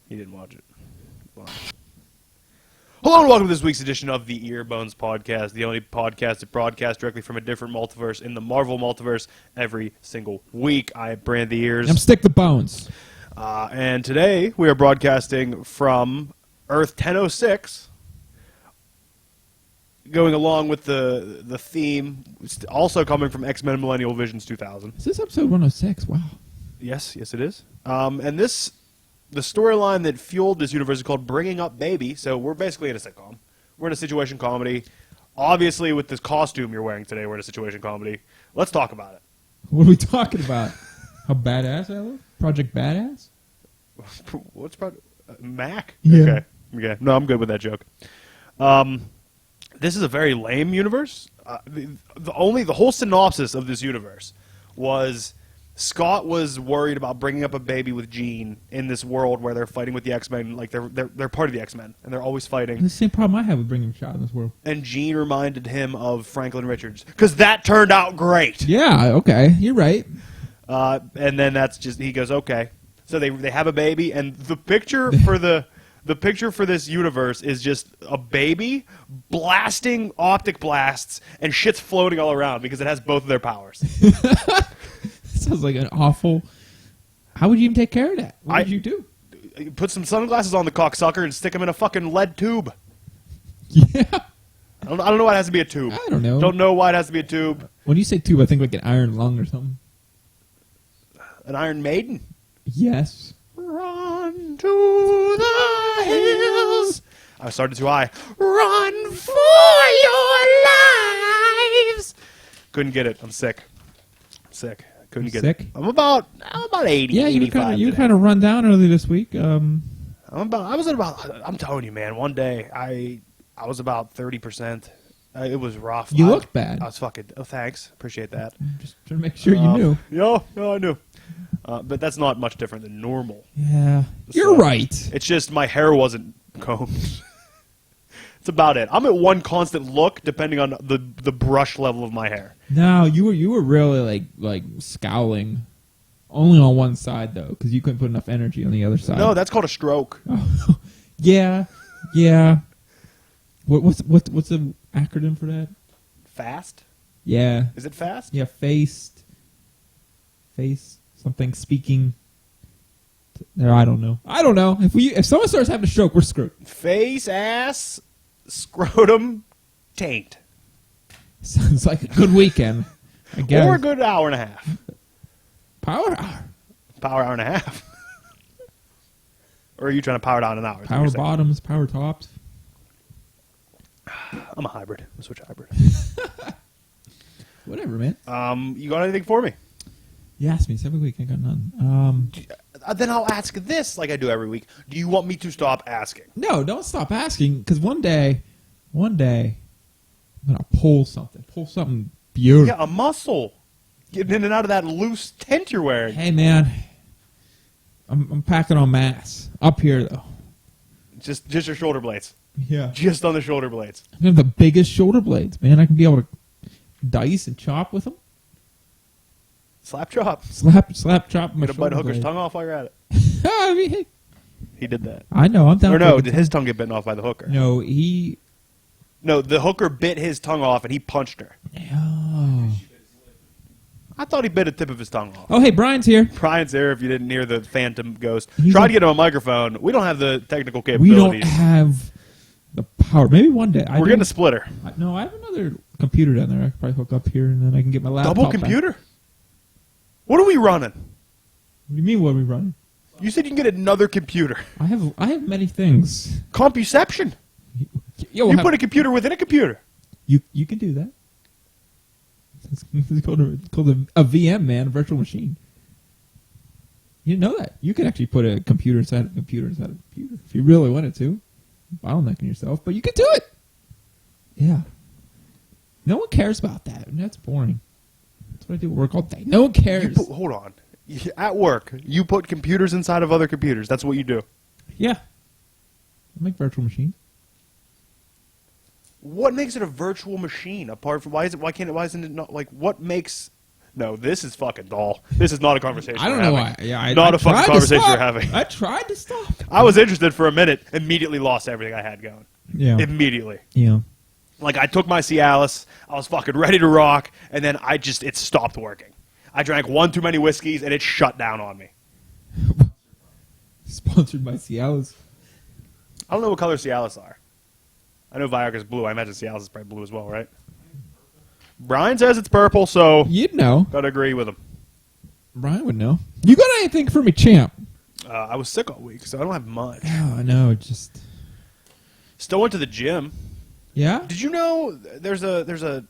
He didn't watch it. Well. Hello and welcome to this week's edition of the Earbones podcast, the only podcast that broadcasts directly from a different multiverse in the Marvel multiverse every single week. I am Brand the Ears. I'm Stick the Bones. And today we are broadcasting from Earth 1006, going along with the theme, also coming from X-Men Millennial Visions 2000. Is this episode 106? Wow. Yes, it is. And the storyline that fueled this universe is called Bringing Up Baby, so we're basically in a sitcom. We're in a situation comedy. Obviously, with this costume you're wearing today, we're in a situation comedy. Let's talk about it. What are we talking about? How badass I look? Project Badass? What's Project... Mac? Yeah. Okay. No, I'm good with that joke. This is a very lame universe. The whole synopsis of this universe was... Scott was worried about bringing up a baby with Jean in this world where they're fighting with the X-Men, like they're part of the X-Men, and they're always fighting. The same problem I have with bringing a child in this world. And Jean reminded him of Franklin Richards, because that turned out great. Yeah, okay, you're right. And then that's just, he goes, okay. So they have a baby, and the picture for the picture for this universe is just a baby blasting optic blasts, and shit's floating all around because it has both of their powers. Sounds like an awful... How would you even take care of that? What would you do? Put some sunglasses on the cocksucker and stick him in a fucking lead tube. Yeah. I don't know why it has to be a tube. I don't know. Don't know why it has to be a tube. When you say tube, I think like an iron lung or something. An Iron Maiden? Yes. Run to the hills. I started too high. Run for your lives. Couldn't get it. I'm sick. Couldn't get sick? it. I'm about 80. Yeah, you 85 kind of run down early this week. I'm telling you, man, one day I was about 30%. It was rough. You looked bad. I was fucking, oh, thanks. Appreciate that. Just trying to make sure you knew. No, I knew. But that's not much different than normal. Yeah. You're right. It's just my hair wasn't combed. That's about it. I'm at one constant look, depending on the brush level of my hair. No, you were really like scowling, only on one side though, because you couldn't put enough energy on the other side. No, that's called a stroke. Oh, yeah. What's the acronym for that? Fast? Yeah. Is it fast? Yeah, face something speaking. No, I don't know. If someone starts having a stroke, we're screwed. Face, ass, scrotum, taint. Sounds like a good weekend, I guess. Or a good hour and a half. Power hour. Power hour and a half. Or are you trying to power down an hour? Power bottoms, power tops. I'm a hybrid. I'm a switch hybrid. Whatever, man. You got anything for me? You asked me. It's every week. I got none. Then I'll ask this like I do every week. Do you want me to stop asking? No, don't stop asking, because one day, I'm going to pull something beautiful. Yeah, a muscle. Getting in and out of that loose tent you're wearing. Hey, man, I'm packing on mass. Up here, though. Just your shoulder blades. Yeah. Just on the shoulder blades. I have the biggest shoulder blades, man. I can be able to dice and chop with them. Slap chop. Slap chop my Get a bite shoulder of hooker's blade. tongue off while you're at it. I mean, hey. He did that. I know, I'm down Or for no, the did his tongue get bitten off by the hooker? No, No, the hooker bit his tongue off and he punched her. Oh. I thought he bit a tip of his tongue off. Oh, hey, Brian's here. Brian's there if you didn't hear the phantom ghost. He's Tried to get him a microphone. We don't have the technical We capabilities. don't have the power. Maybe one day. We're getting a splitter. No, I have another computer down there. I could probably hook up here, and then I can get my laptop Double back. computer? What are we running? What do you mean, what are we running? You said you can get another computer. I have many things. Compuception. Yo, You put a computer within a computer. You can do that. It's called a VM, man, a virtual machine. You didn't know that. You can actually put a computer inside a computer inside a computer if you really wanted to. Bottlenecking yourself, but you can do it. Yeah. No one cares about that, and that's boring. That's what I do at work all day. No one cares. Hold on. At work, you put computers inside of other computers. That's what you do. Yeah. I make virtual machines. What makes it a virtual machine? Apart from why isn't it not like what makes No, this is fucking dull. This is not a conversation. I don't we're know having. why. Yeah, Not I a fucking tried to conversation stop. we're having. I tried to stop. I was interested for a minute, immediately lost everything I had going. Yeah. Immediately. Yeah. Like, I took my Cialis, I was fucking ready to rock, and then it stopped working. I drank one too many whiskeys, and it shut down on me. Sponsored by Cialis. I don't know what color Cialis are. I know Viagra's blue. I imagine Cialis is probably blue as well, right? Brian says it's purple, so You'd know. gotta agree with him. Brian would know. You got anything for me, champ? I was sick all week, so I don't have much. Oh, no, just... Still went to the gym. Yeah? Did you know there's a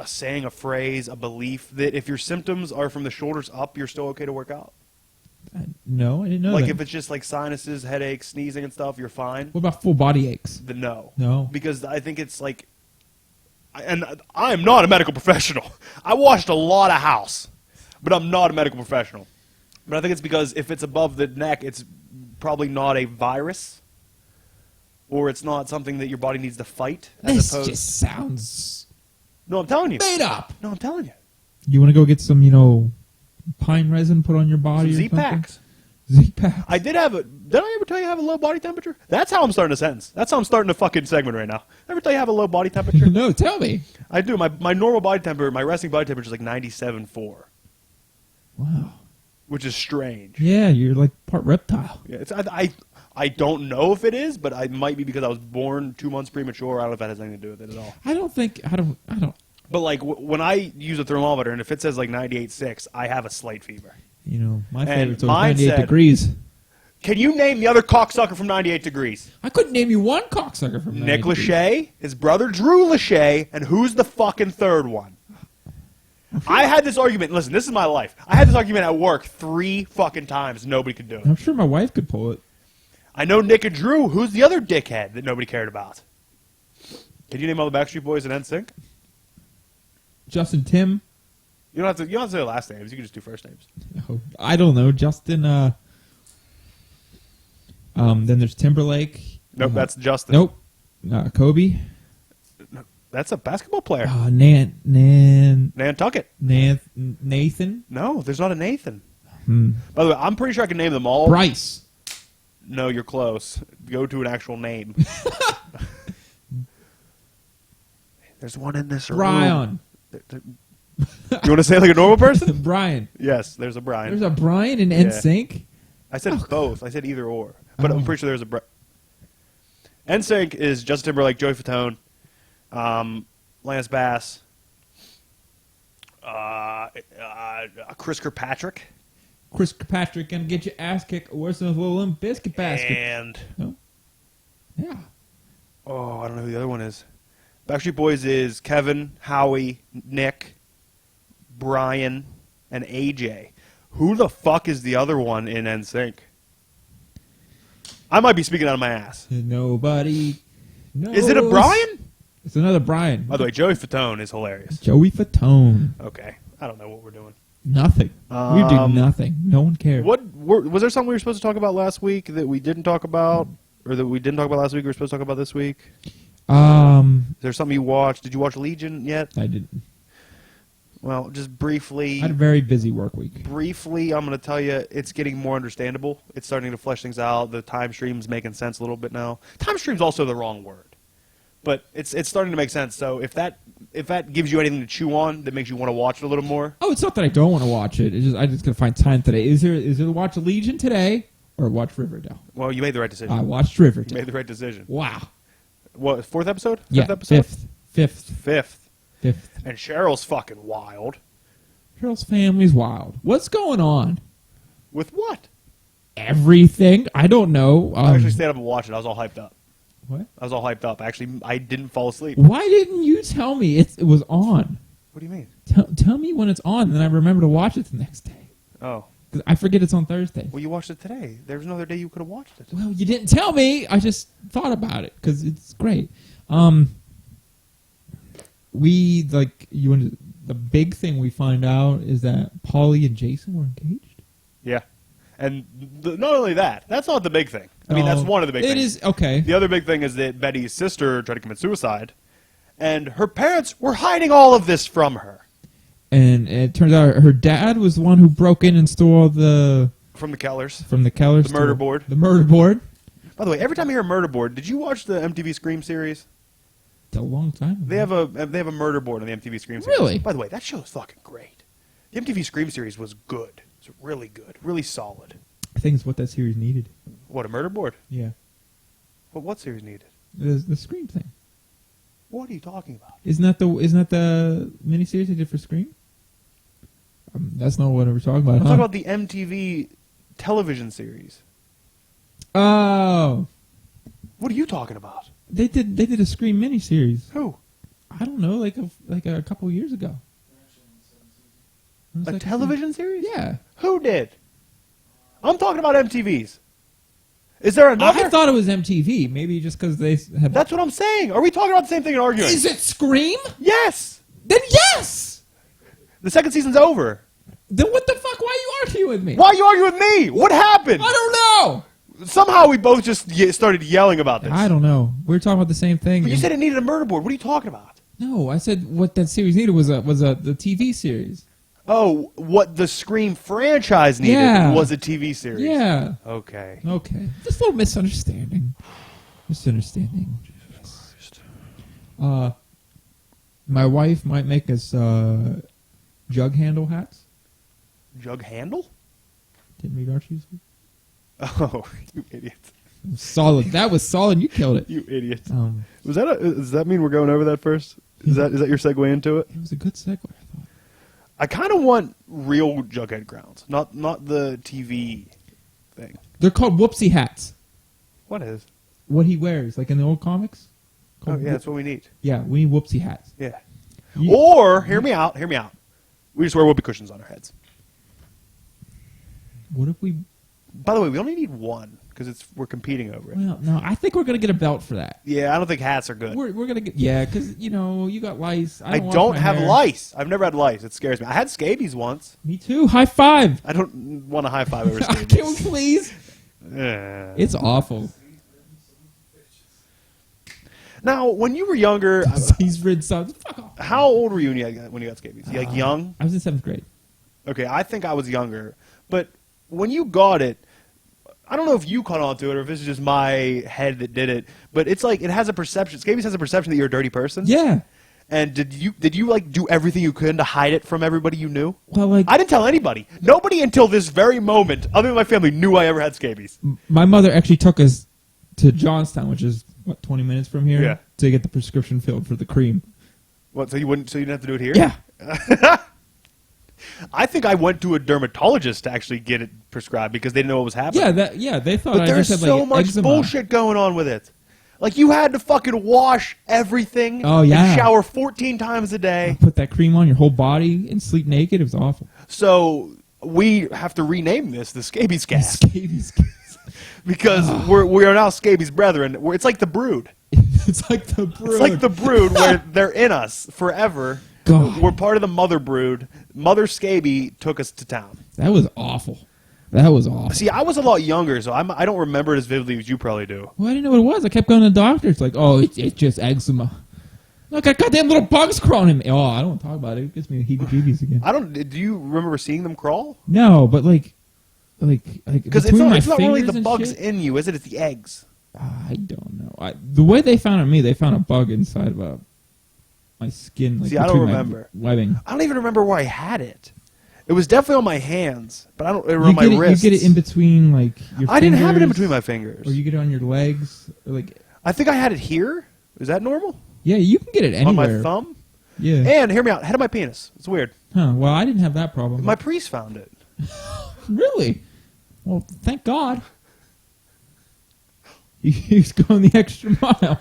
saying, a phrase, a belief that if your symptoms are from the shoulders up, you're still okay to work out? No, I didn't know Like that. if it's just like sinuses, headaches, sneezing and stuff, you're fine? What about full body aches? Then no. No. Because I think it's like... And I'm not a medical professional. I watched a lot of House, but I'm not a medical professional. But I think it's because if it's above the neck, it's probably not a virus, or it's not something that your body needs to fight. This just sounds No, I'm telling you. made up. No, I'm telling you. You want to go get some, pine resin put on your body Some or something? Z-Packs. Z-Packs. I did have a... Did I ever tell you I have a low body temperature? That's how I'm starting a sentence. That's how I'm starting a fucking segment right now. Ever tell you I have a low body temperature? No, tell me. I do. My normal body temperature, my resting body temperature is like 97.4, Wow. which is strange. Yeah, you're like part reptile. Yeah, I don't know if it is, but I might be because I was born 2 months premature. I don't know if that has anything to do with it at all. I don't. But like when I use a thermometer and if it says like 98.6, I have a slight fever. My And favorite's always mine 98 said- degrees. Can you name the other cocksucker from 98 Degrees? I couldn't name you one cocksucker from Nick 98 degrees. Lachey, his brother Drew Lachey, and who's the fucking third one? I had this argument. Listen, this is my life. I had this argument at work 3 fucking times. Nobody could do it. I'm sure my wife could pull it. I know Nick and Drew. Who's the other dickhead that nobody cared about? Can you name all the Backstreet Boys and NSYNC? Justin Tim. You don't have to say their last names. You can just do first names. I don't know. Justin. Then there's Timberlake. Nope, that's Justin. Nope. Kobe. That's a basketball player. Nantucket. Nathan. No, there's not a Nathan. By the way, I'm pretty sure I can name them all. Bryce. No, you're close. Go to an actual name. There's one in this room. Brian. You want to say it like a normal person? Brian. Yes, there's a Brian. There's a Brian in NSYNC? I said both. I said either or. But I'm pretty sure there's a Brian. NSYNC is Justin Timberlake, Joey Fatone, Lance Bass, Chris Kirkpatrick. Chris Kirkpatrick gonna get your ass kicked. Where's the little Limp Biscuit basket? And No. Yeah. oh, I don't know who the other one is. Backstreet Boys is Kevin, Howie, Nick, Brian, and AJ. Who the fuck is the other one in NSYNC? I might be speaking out of my ass. Nobody knows. Is it a Brian? It's another Brian. By the way, Joey Fatone is hilarious. Joey Fatone. Okay, I don't know what we're doing. Nothing. We do nothing. No one cares. Was there something we were supposed to talk about last week that we didn't talk about, or that we didn't talk about last week? We were supposed to talk about this week. Is there something you watched? Did you watch Legion yet? I didn't. Well, just briefly. I had a very busy work week. Briefly, I'm going to tell you, it's getting more understandable. It's starting to flesh things out. The time stream's making sense a little bit now. Time stream's also the wrong word, but it's starting to make sense. So if that gives you anything to chew on that makes you want to watch it a little more, Oh, it's not that I don't want to watch it. It's just I just gotta find time today. Is there watch Legion today or watch Riverdale? well, you made the right decision. I watched You Riverdale. made the right decision. Wow. What, 4th episode? Yeah. Fifth episode? Fifth. Fifth. And Cheryl's fucking wild. Cheryl's family's wild. What's going on? With what? Everything. I don't know. I actually stayed up and watched it. I was all hyped up. What? I was all hyped up. Actually, I didn't fall asleep. Why didn't you tell me it was on? What do you mean? Tell me when it's on, then I remember to watch it the next day. Oh. 'Cause I forget it's on Thursday. Well, you watched it today. There was no other day you could have watched it. Well, you didn't tell me. I just thought about it because it's great. The big thing we find out is that Paulie and Jason were engaged. Yeah. And not only that, that's not the big thing. I mean, that's one of the big things. It is, okay. The other big thing is that Betty's sister tried to commit suicide, and her parents were hiding all of this from her. And it turns out her dad was the one who broke in and stole all the... From the Kellers. From the Kellers. The murder board. The murder board. By the way, every time I hear murder board, did you watch the MTV Scream series? It's a long time ago. They have a murder board on the MTV Scream series. Really? By the way, that show is fucking great. The MTV Scream series was good. It's really good. Really solid. I think it's what that series needed. What, a murder board? Yeah. What series needed? The Scream thing. What are you talking about? Isn't that the miniseries they did for Scream? That's not what we're talking about. I'm talking about the MTV television series. Oh. What are you talking about? They did a Scream miniseries. Who? I don't know, like a couple years ago. A television series? Yeah. Who did? I'm talking about MTV's. Is there another? I thought it was MTV. Maybe just because they had. That's what I'm saying. Are we talking about the same thing and arguing? Is it Scream? Yes. Then yes. The second season's over. Then what the fuck? Why are you arguing with me? Why are you arguing with me? What happened? I don't know. Somehow we both just started yelling about this. I don't know. We were talking about the same thing. But you said it needed a murder board. What are you talking about? No, I said what that series needed was the TV series. Oh, what the Scream franchise needed was a TV series. Yeah. Okay. Okay. Just a little misunderstanding. My wife might make us jug handle hats. Jug handle? Didn't read Archie's. Oh, you idiot. Solid. That was solid. You killed it. You idiot. Was Does that mean we're going over that first? Is that your segue into it? It was a good segue, I thought. I kind of want real Jughead crowns, not the TV thing. They're called whoopsie hats. What is? What he wears, like in the old comics. Oh yeah, that's what we need. Yeah, we need whoopsie hats. Yeah. Or hear me out. We just wear whoopee cushions on our heads. What if we? By the way, we only need one because we're competing over it. Well, no, I think we're gonna get a belt for that. Yeah, I don't think hats are good. We're gonna get because you got lice. I don't have lice. I've never had lice. It scares me. I had scabies once. Me too. High five. I don't want a high five over scabies. Can we please? It's awful. Now, when you were younger, he's rid sons. Fuck off. How old were you when you got scabies? Like young? I was in 7th grade. Okay, I think I was younger, but when you got it, I don't know if you caught on to it or if this is just my head that did it, but it's like it has a perception. Scabies has a perception that you're a dirty person. Yeah. And did you like do everything you could to hide it from everybody you knew? Well, like I didn't tell anybody. Nobody until this very moment, other than my family, knew I ever had scabies. My mother actually took us to Johnstown, which is 20 minutes from here, Yeah. to get the prescription filled for the cream. What? So you didn't have to do it here? Yeah. I think I went to a dermatologist to actually get it prescribed because they didn't know what was happening. They thought But I there's just had so like much eczema. bullshit going on with it. Like you had to fucking wash everything. Oh, yeah. And shower 14 times a day. Put that cream on your whole body and sleep naked. It was awful. So we have to rename this the Scabies Cast Scabies. because we are now Scabies Brethren. It's like the Brood. It's like the Brood. It's like the Brood where they're in us forever. God. We're part of the Mother Brood. Mother Scabie took us to town. That was awful. That was awful. See, I was a lot younger, so I don't remember it as vividly as you probably do. Well, I didn't know what it was. I kept going to the doctor. It's like, oh, it's just eczema. Look, I got them little bugs crawling in me. Oh, I don't want to talk about it. It gives me the heebie-jeebies again. Do you remember seeing them crawl? No, but like because between it's not really the and bugs shit? in you, is it? It's the eggs. I don't know. The way they found me, they found a bug inside of my skin. Like, see, I don't remember. Webbing. I don't even remember where I had it. It was definitely on my hands, but I don't remember my wrists. You get it in between, like, your fingers. I didn't have it in between my fingers. Or you get it on your legs. Or like, I think I had it here. Is that normal? Yeah, you can get it anywhere. On my thumb? Yeah. And, hear me out, head of my penis. It's weird. Huh, well, I didn't have that problem. My priest found it. Really? Well, thank God. He was going the extra mile.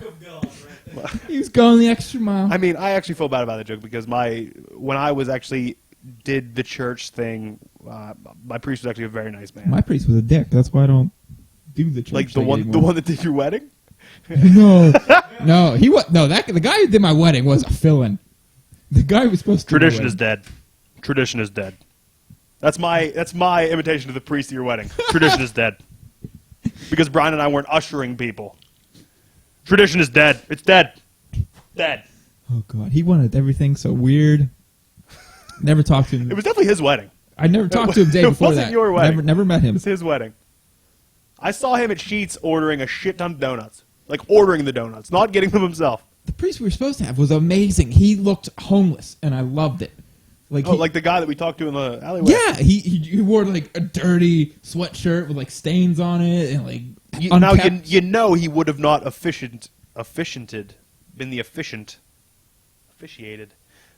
He was going the extra mile. I mean, I actually feel bad about that joke because when I was actually did the church thing, my priest was actually a very nice man. My priest was a dick. That's why I don't do the church like the thing one anymore. the one that did your wedding? No, he was the guy who did my wedding was a fill-in. The guy who was supposed to. Tradition is dead. Tradition is dead. That's my invitation to the priest at your wedding. Tradition is dead. Because Brian and I weren't ushering people. Tradition is dead. It's dead. Dead. Oh God, he wanted everything so weird. Never talked to him. It was definitely his wedding. I never talked to him the day before wasn't that. your wedding. Never met It him. was his wedding. I saw him at Sheetz ordering a shit ton of donuts. Like, ordering the donuts, not getting them himself. The priest we were supposed to have was amazing. He looked homeless, and I loved it. Like, Like the guy that we talked to in the alleyway. yeah, he wore like a dirty sweatshirt with like stains on it, and like Now, unkept. you know he would have not officiated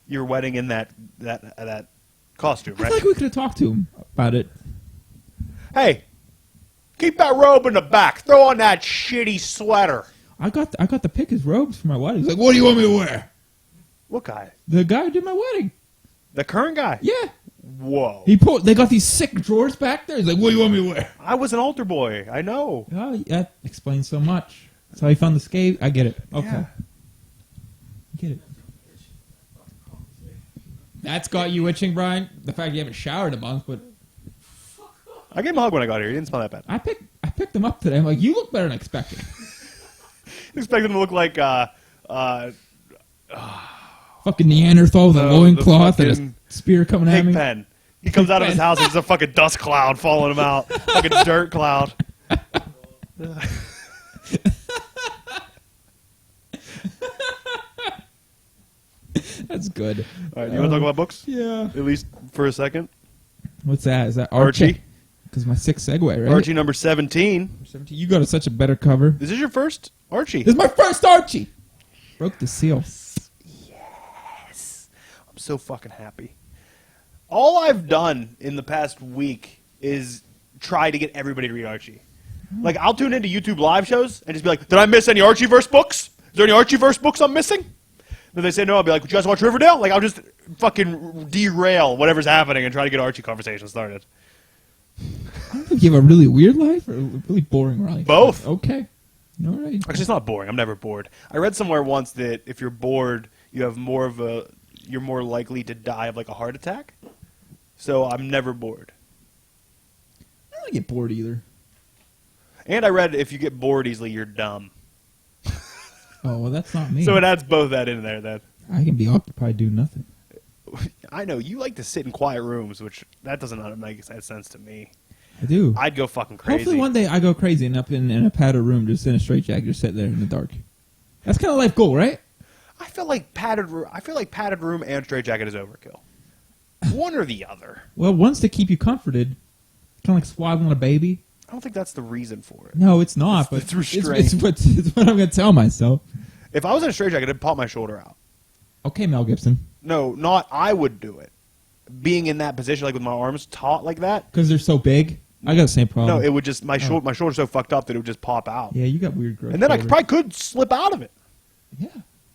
your wedding in that costume, I right? feel like we could have talked to him about it. Hey, keep that robe in the back. Throw on that shitty sweater. I got to pick his robes for my wedding. He's like, "What do you want me to wear?" What guy? The guy who did my wedding. The current guy? Yeah. Whoa. They got these sick drawers back there. He's like, "What do you want me to wear?" I was an altar boy. I know. Oh, that explains so much. That's how he found the Scabies. I get it. Okay. Yeah. I get it. That's got you itching, Brian. The fact you haven't showered in a month, but I gave him a hug when I got here. He didn't smell that bad. I picked him up today. I'm like, you look better than expected. Expected him to look like Fucking Neanderthal with a The loincloth and a fucking spear coming at me. Pigpen. He comes out of his Pigpen. house and there's a fucking dust cloud following him out. Fucking dirt cloud. That's good. All right, you want to talk about books? Yeah. At least for a second. What's that? Is that Archie. Because my sixth segue, right? Archie number 17. 17. You got such a better cover. Is this your first Archie? This is my first Archie. Broke the seal. Yes. I'm so fucking happy. All I've done in the past week is try to get everybody to read Archie. Like, I'll tune into YouTube live shows and just be like, did I miss any Archieverse books? Is there any Archieverse books I'm missing? Then they say no, I'll be like, would you guys watch Riverdale? Like, I'll just fucking derail whatever's happening and try to get Archie conversation started. I don't think you have a really weird life or a really boring life. Both. Okay. All right. Actually, it's not boring. I'm never bored. I read somewhere once that if you're bored, you're more likely to die of like a heart attack. So I'm never bored. I don't get bored either. And I read if you get bored easily, you're dumb. Oh, well, that's not me. So it adds both that in there then. I can be occupied doing nothing. I know, you like to sit in quiet rooms, which that doesn't make sense to me. I do. I'd go fucking crazy. Hopefully one day I go crazy and up in a padded room, just in a straitjacket, just sit there in the dark. That's kind of life goal, right? I feel like padded room and straitjacket is overkill. One or the other. Well, one's to keep you comforted, kind of like swaddling a baby. I don't think that's the reason for it. No, it's not. It's but restraint. It's what I'm going to tell myself. If I was in a straitjacket, I'd pop my shoulder out. Okay, Mel Gibson. No, not I would do it. Being in that position, like with my arms taut like that. Because they're so big? I got the same problem. No, it would just my shoulder's so fucked up that it would just pop out. Yeah, you got weird growth. And then I shoulders. probably could slip out of it. Yeah.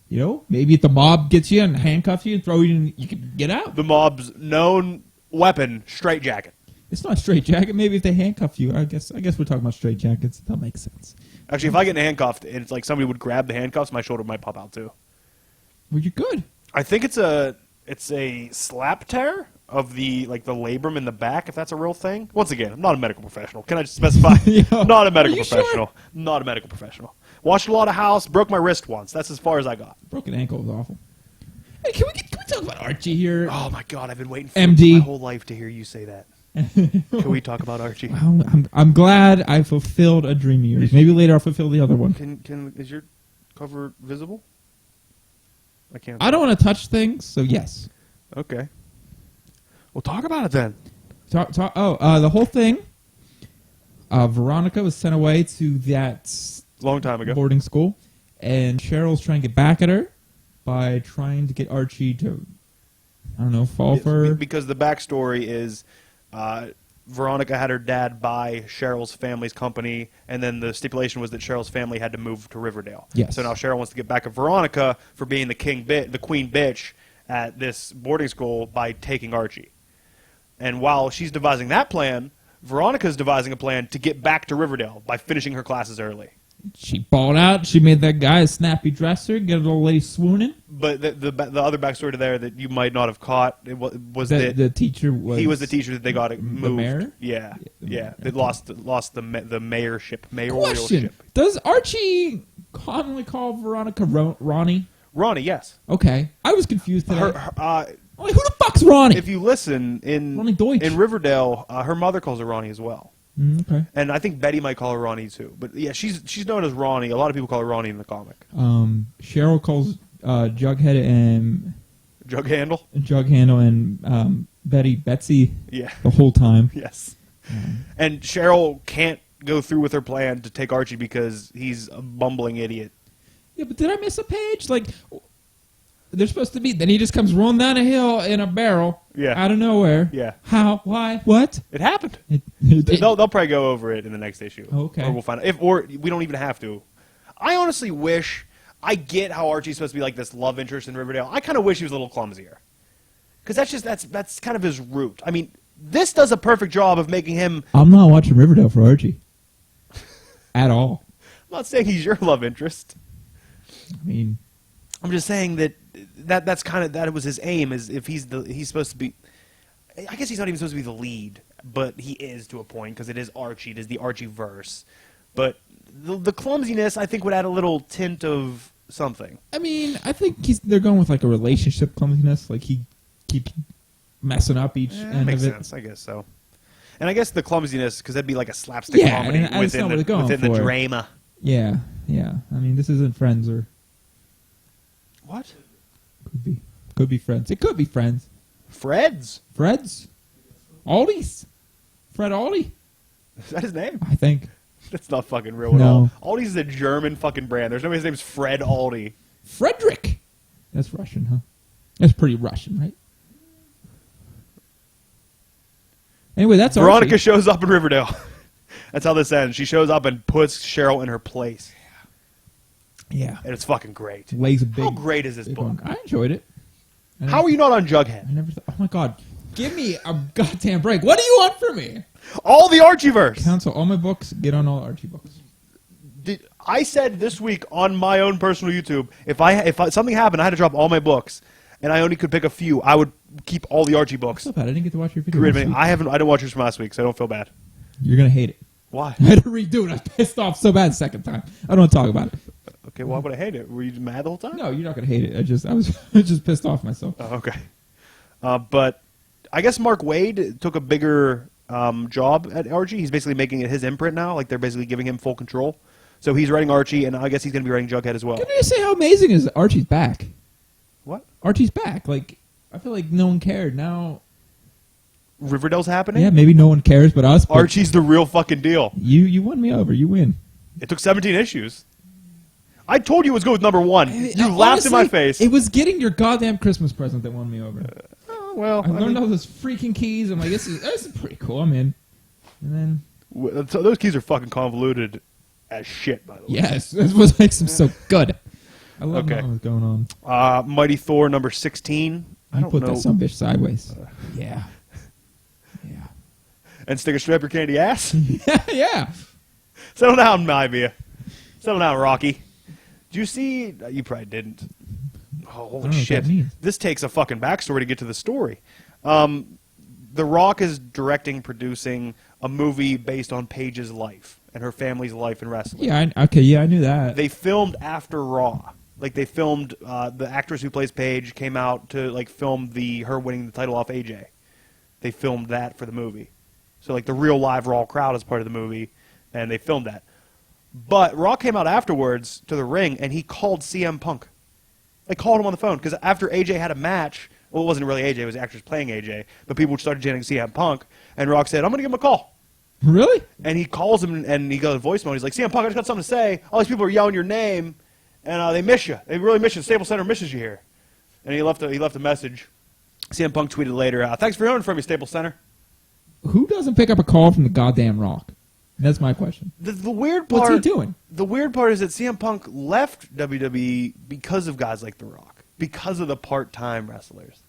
You know, maybe if the mob gets you and handcuffs you and throw you in, you can get out. The mob's known weapon, straitjacket. It's not straight jacket. Maybe if they handcuff you, I guess we're talking about straight jackets. That makes sense. Actually, if I get handcuffed and it's like somebody would grab the handcuffs, my shoulder might pop out too. Well, you're good. I think it's a slap tear of the labrum in the back, if that's a real thing. Once again, I'm not a medical professional. Can I just specify? Yo, I'm not a medical are you professional. sure? I'm not a medical professional. Watched a lot of House, broke my wrist once. That's as far as I got. Broken ankle was awful. Hey, can we talk about Archie here? Oh my god, I've been waiting for MD. my whole life to hear you say that. Can we talk about Archie? Well, I'm glad I fulfilled a dream of yours. Maybe later I'll fulfill the other one. Is your cover visible? I can't. I don't want to touch things, so yes. Okay. Well, talk about it then. The whole thing. Veronica was sent away to that Long time ago. boarding school, and Cheryl's trying to get back at her by trying to get Archie to, I don't know, fall for her. Because the backstory is Veronica had her dad buy Cheryl's family's company, and then the stipulation was that Cheryl's family had to move to Riverdale. Yes. So now Cheryl wants to get back at Veronica for being the queen bitch at this boarding school by taking Archie. And while she's devising that plan, Veronica's devising a plan to get back to Riverdale by finishing her classes early. She balled out. She made that guy a snappy dresser, get a little lady swooning. But the other backstory to there that you might not have caught was that The teacher was... he was the teacher that they got moved. The mayor? Yeah. They lost the mayorship. Question. Does Archie commonly call Veronica Ronnie? Ronnie, yes. Okay. I was confused today. Like, who the fuck's Ronnie? If you listen Ronnie Deutsch. in Riverdale, her mother calls her Ronnie as well. Okay. And I think Betty might call her Ronnie too. But yeah, she's known as Ronnie. A lot of people call her Ronnie in the comic. Cheryl calls Jughead and Jug handle? Jughandle and Betty Betsy Yeah. the whole time. Yes. And Cheryl can't go through with her plan to take Archie because he's a bumbling idiot. Yeah, but did I miss a page? Like, they're supposed to be. Then he just comes rolling down a hill in a barrel. Yeah. Out of nowhere. Yeah. How? Why? What? It happened. They'll They'll probably go over it in the next issue. Okay. Or we'll find out. Or we don't even have to. I honestly wish. I get how Archie's supposed to be like this love interest in Riverdale. I kind of wish he was a little clumsier. Because that's kind of his root. I mean, this does a perfect job of making him. I'm not watching Riverdale for Archie. At all. I'm not saying he's your love interest. I mean, I'm just saying that's kind of that was his aim. Is if he's supposed to be. I guess he's not even supposed to be the lead, but he is to a point because it is Archie. It is the Archie verse. But the clumsiness, I think, would add a little tint of something. I mean, I think they're going with like a relationship clumsiness. Like he keeps messing up each end Makes of it. sense, I guess so. And I guess the clumsiness, because that'd be like a slapstick comedy and that's within not what they're going the for. drama. Yeah, yeah. I mean, this isn't Friends or What? could be Friends. It could be Friends. Fred's. Freds, Aldi's, Fred Aldi. Is that his name? I think. That's not fucking real at No. all. Aldi's is a German fucking brand. There's nobody's name's Fred Aldi. Frederick. That's Russian, huh? That's pretty Russian, right? Anyway, that's Veronica Archie. shows up in Riverdale. That's how this ends. She shows up and puts Cheryl in her place. Yeah. And it's fucking great. Lays a big. How great is this big book? one. I enjoyed it. How are you not on Jughead? I never thought. Oh my god. Give me a goddamn break. What do you want from me? All the Archieverse. Cancel all my books. Get on all Archie books. I said this week on my own personal YouTube, if something happened, I had to drop all my books, and I only could pick a few, I would keep all the Archie books. So bad. I didn't get to watch your video. Get rid of last me. week. I didn't watch yours from last week, so I don't feel bad. You're gonna hate it. Why? I had to redo it. I was pissed off so bad the second time. I don't want to talk about it. Okay, why would I hate it? Were you mad the whole time? No, you're not gonna hate it. I was just pissed off myself. Oh, okay. But I guess Mark Waid took a bigger job at Archie. He's basically making it his imprint now. Like they're basically giving him full control. So he's writing Archie, and I guess he's going to be writing Jughead as well. Can I just say how amazing is Archie's back? What? Archie's back. Like I feel like no one cared. Now Riverdale's happening? yeah, maybe no one cares but us. But Archie's the real fucking deal. you won me over. You win. It took 17 issues. I told you it was good with number one. You Honestly, laughed in my face. It was getting your goddamn Christmas present that won me over. Well, I learned all those freaking keys. I'm like, this is pretty cool. I'm in. And then so those keys are fucking convoluted as shit, by the way. yes, that's what makes them so good. I love Okay. knowing what's going on. Mighty Thor number 16. I You don't put know. that some bitch sideways. Yeah. Yeah. And stick a strap your candy ass. Yeah. Settle down, Mivia. Settle down, Rocky. Did you see? You probably didn't. Oh, I holy don't know what shit. that means. This takes a fucking backstory to get to the story. The Rock is directing, producing a movie based on Paige's life and her family's life in wrestling. Yeah. I knew that. They filmed after Raw. Like they filmed the actress who plays Paige came out to like film her winning the title off AJ. They filmed that for the movie. So like the real live Raw crowd is part of the movie, and they filmed that. But Raw came out afterwards to the ring, and he called CM Punk. They called him on the phone because after AJ had a match, well, it wasn't really AJ, it was the actress playing AJ, but people started chanting CM Punk, and Rock said, I'm going to give him a call. Really? And he calls him, and he goes to voicemail. He's like, CM Punk, I just got something to say. All these people are yelling your name, and they miss you. They really miss you. The Staples Center misses you here. And he left a message. CM Punk tweeted later, thanks for hearing from me, Staples Center. Who doesn't pick up a call from the goddamn Rock? That's my question. The weird part. What's he doing? The weird part is that CM Punk left WWE because of guys like The Rock, because of the part-time wrestlers.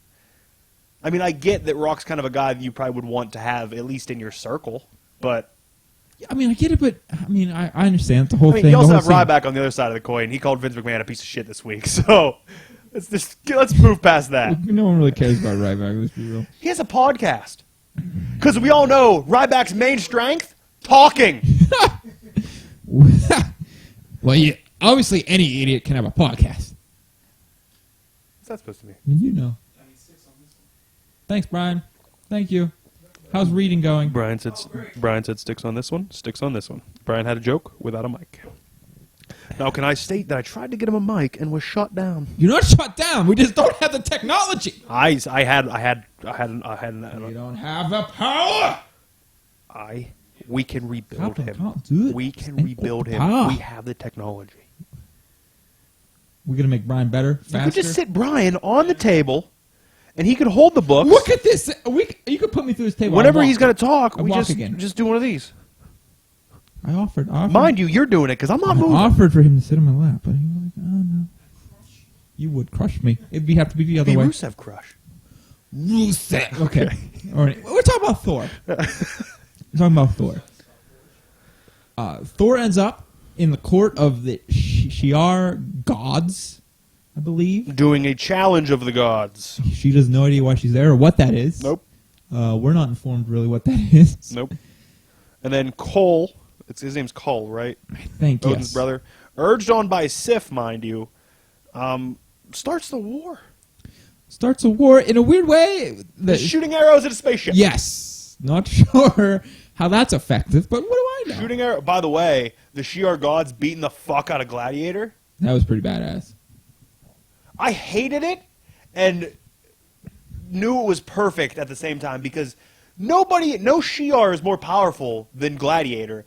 I mean, I get that Rock's kind of a guy that you probably would want to have at least in your circle, but I mean, I get it, but I mean, I understand the whole I mean, thing. you also the have whole scene. Ryback on the other side of the coin. He called Vince McMahon a piece of shit this week, so let's move past that. No one really cares about Ryback. Let's be real. He has a podcast because we all know Ryback's main strength: talking. Well, obviously any idiot can have a podcast. What's that supposed to mean? I mean, you know. Thanks, Brian. Thank you. How's reading going? Brian said sticks on this one, sticks on this one. Brian had a joke without a mic. Now, can I state that I tried to get him a mic and was shut down? You're not shut down. We just don't have the technology. I had. You don't have the power. We can rebuild him. Dude. We can rebuild him. Ah. We have the technology. We're gonna make Brian better, faster. You could just sit Brian on the table, and he could hold the books. Look at this. You could put me through this table. Whenever I'll he's walk. going to talk, I'll we walk again. just do one of these. I offered. Mind you, you're doing it because I'm not I moving. offered for him to sit on my lap, but he was like, "Oh no, you would crush me. It'd have to be the other Be way." Rusev crush. Rusev. Okay. All right. We're talking about Thor. Thor ends up in the court of the Shi'ar gods, I believe. Doing a challenge of the gods. She has no idea why she's there or what that is. Nope. We're not informed really what that is. Nope. And then Cole, his name's Cole, right? I think, Odin's yes. brother, urged on by Sif, mind you, starts the war. Starts a war in a weird way. He's shooting arrows at a spaceship. Yes. Not sure how that's effective, but what do I know? Shooting arrow. By the way, the Shi'ar gods beating the fuck out of Gladiator. That was pretty badass. I hated it and knew it was perfect at the same time because no Shi'ar is more powerful than Gladiator.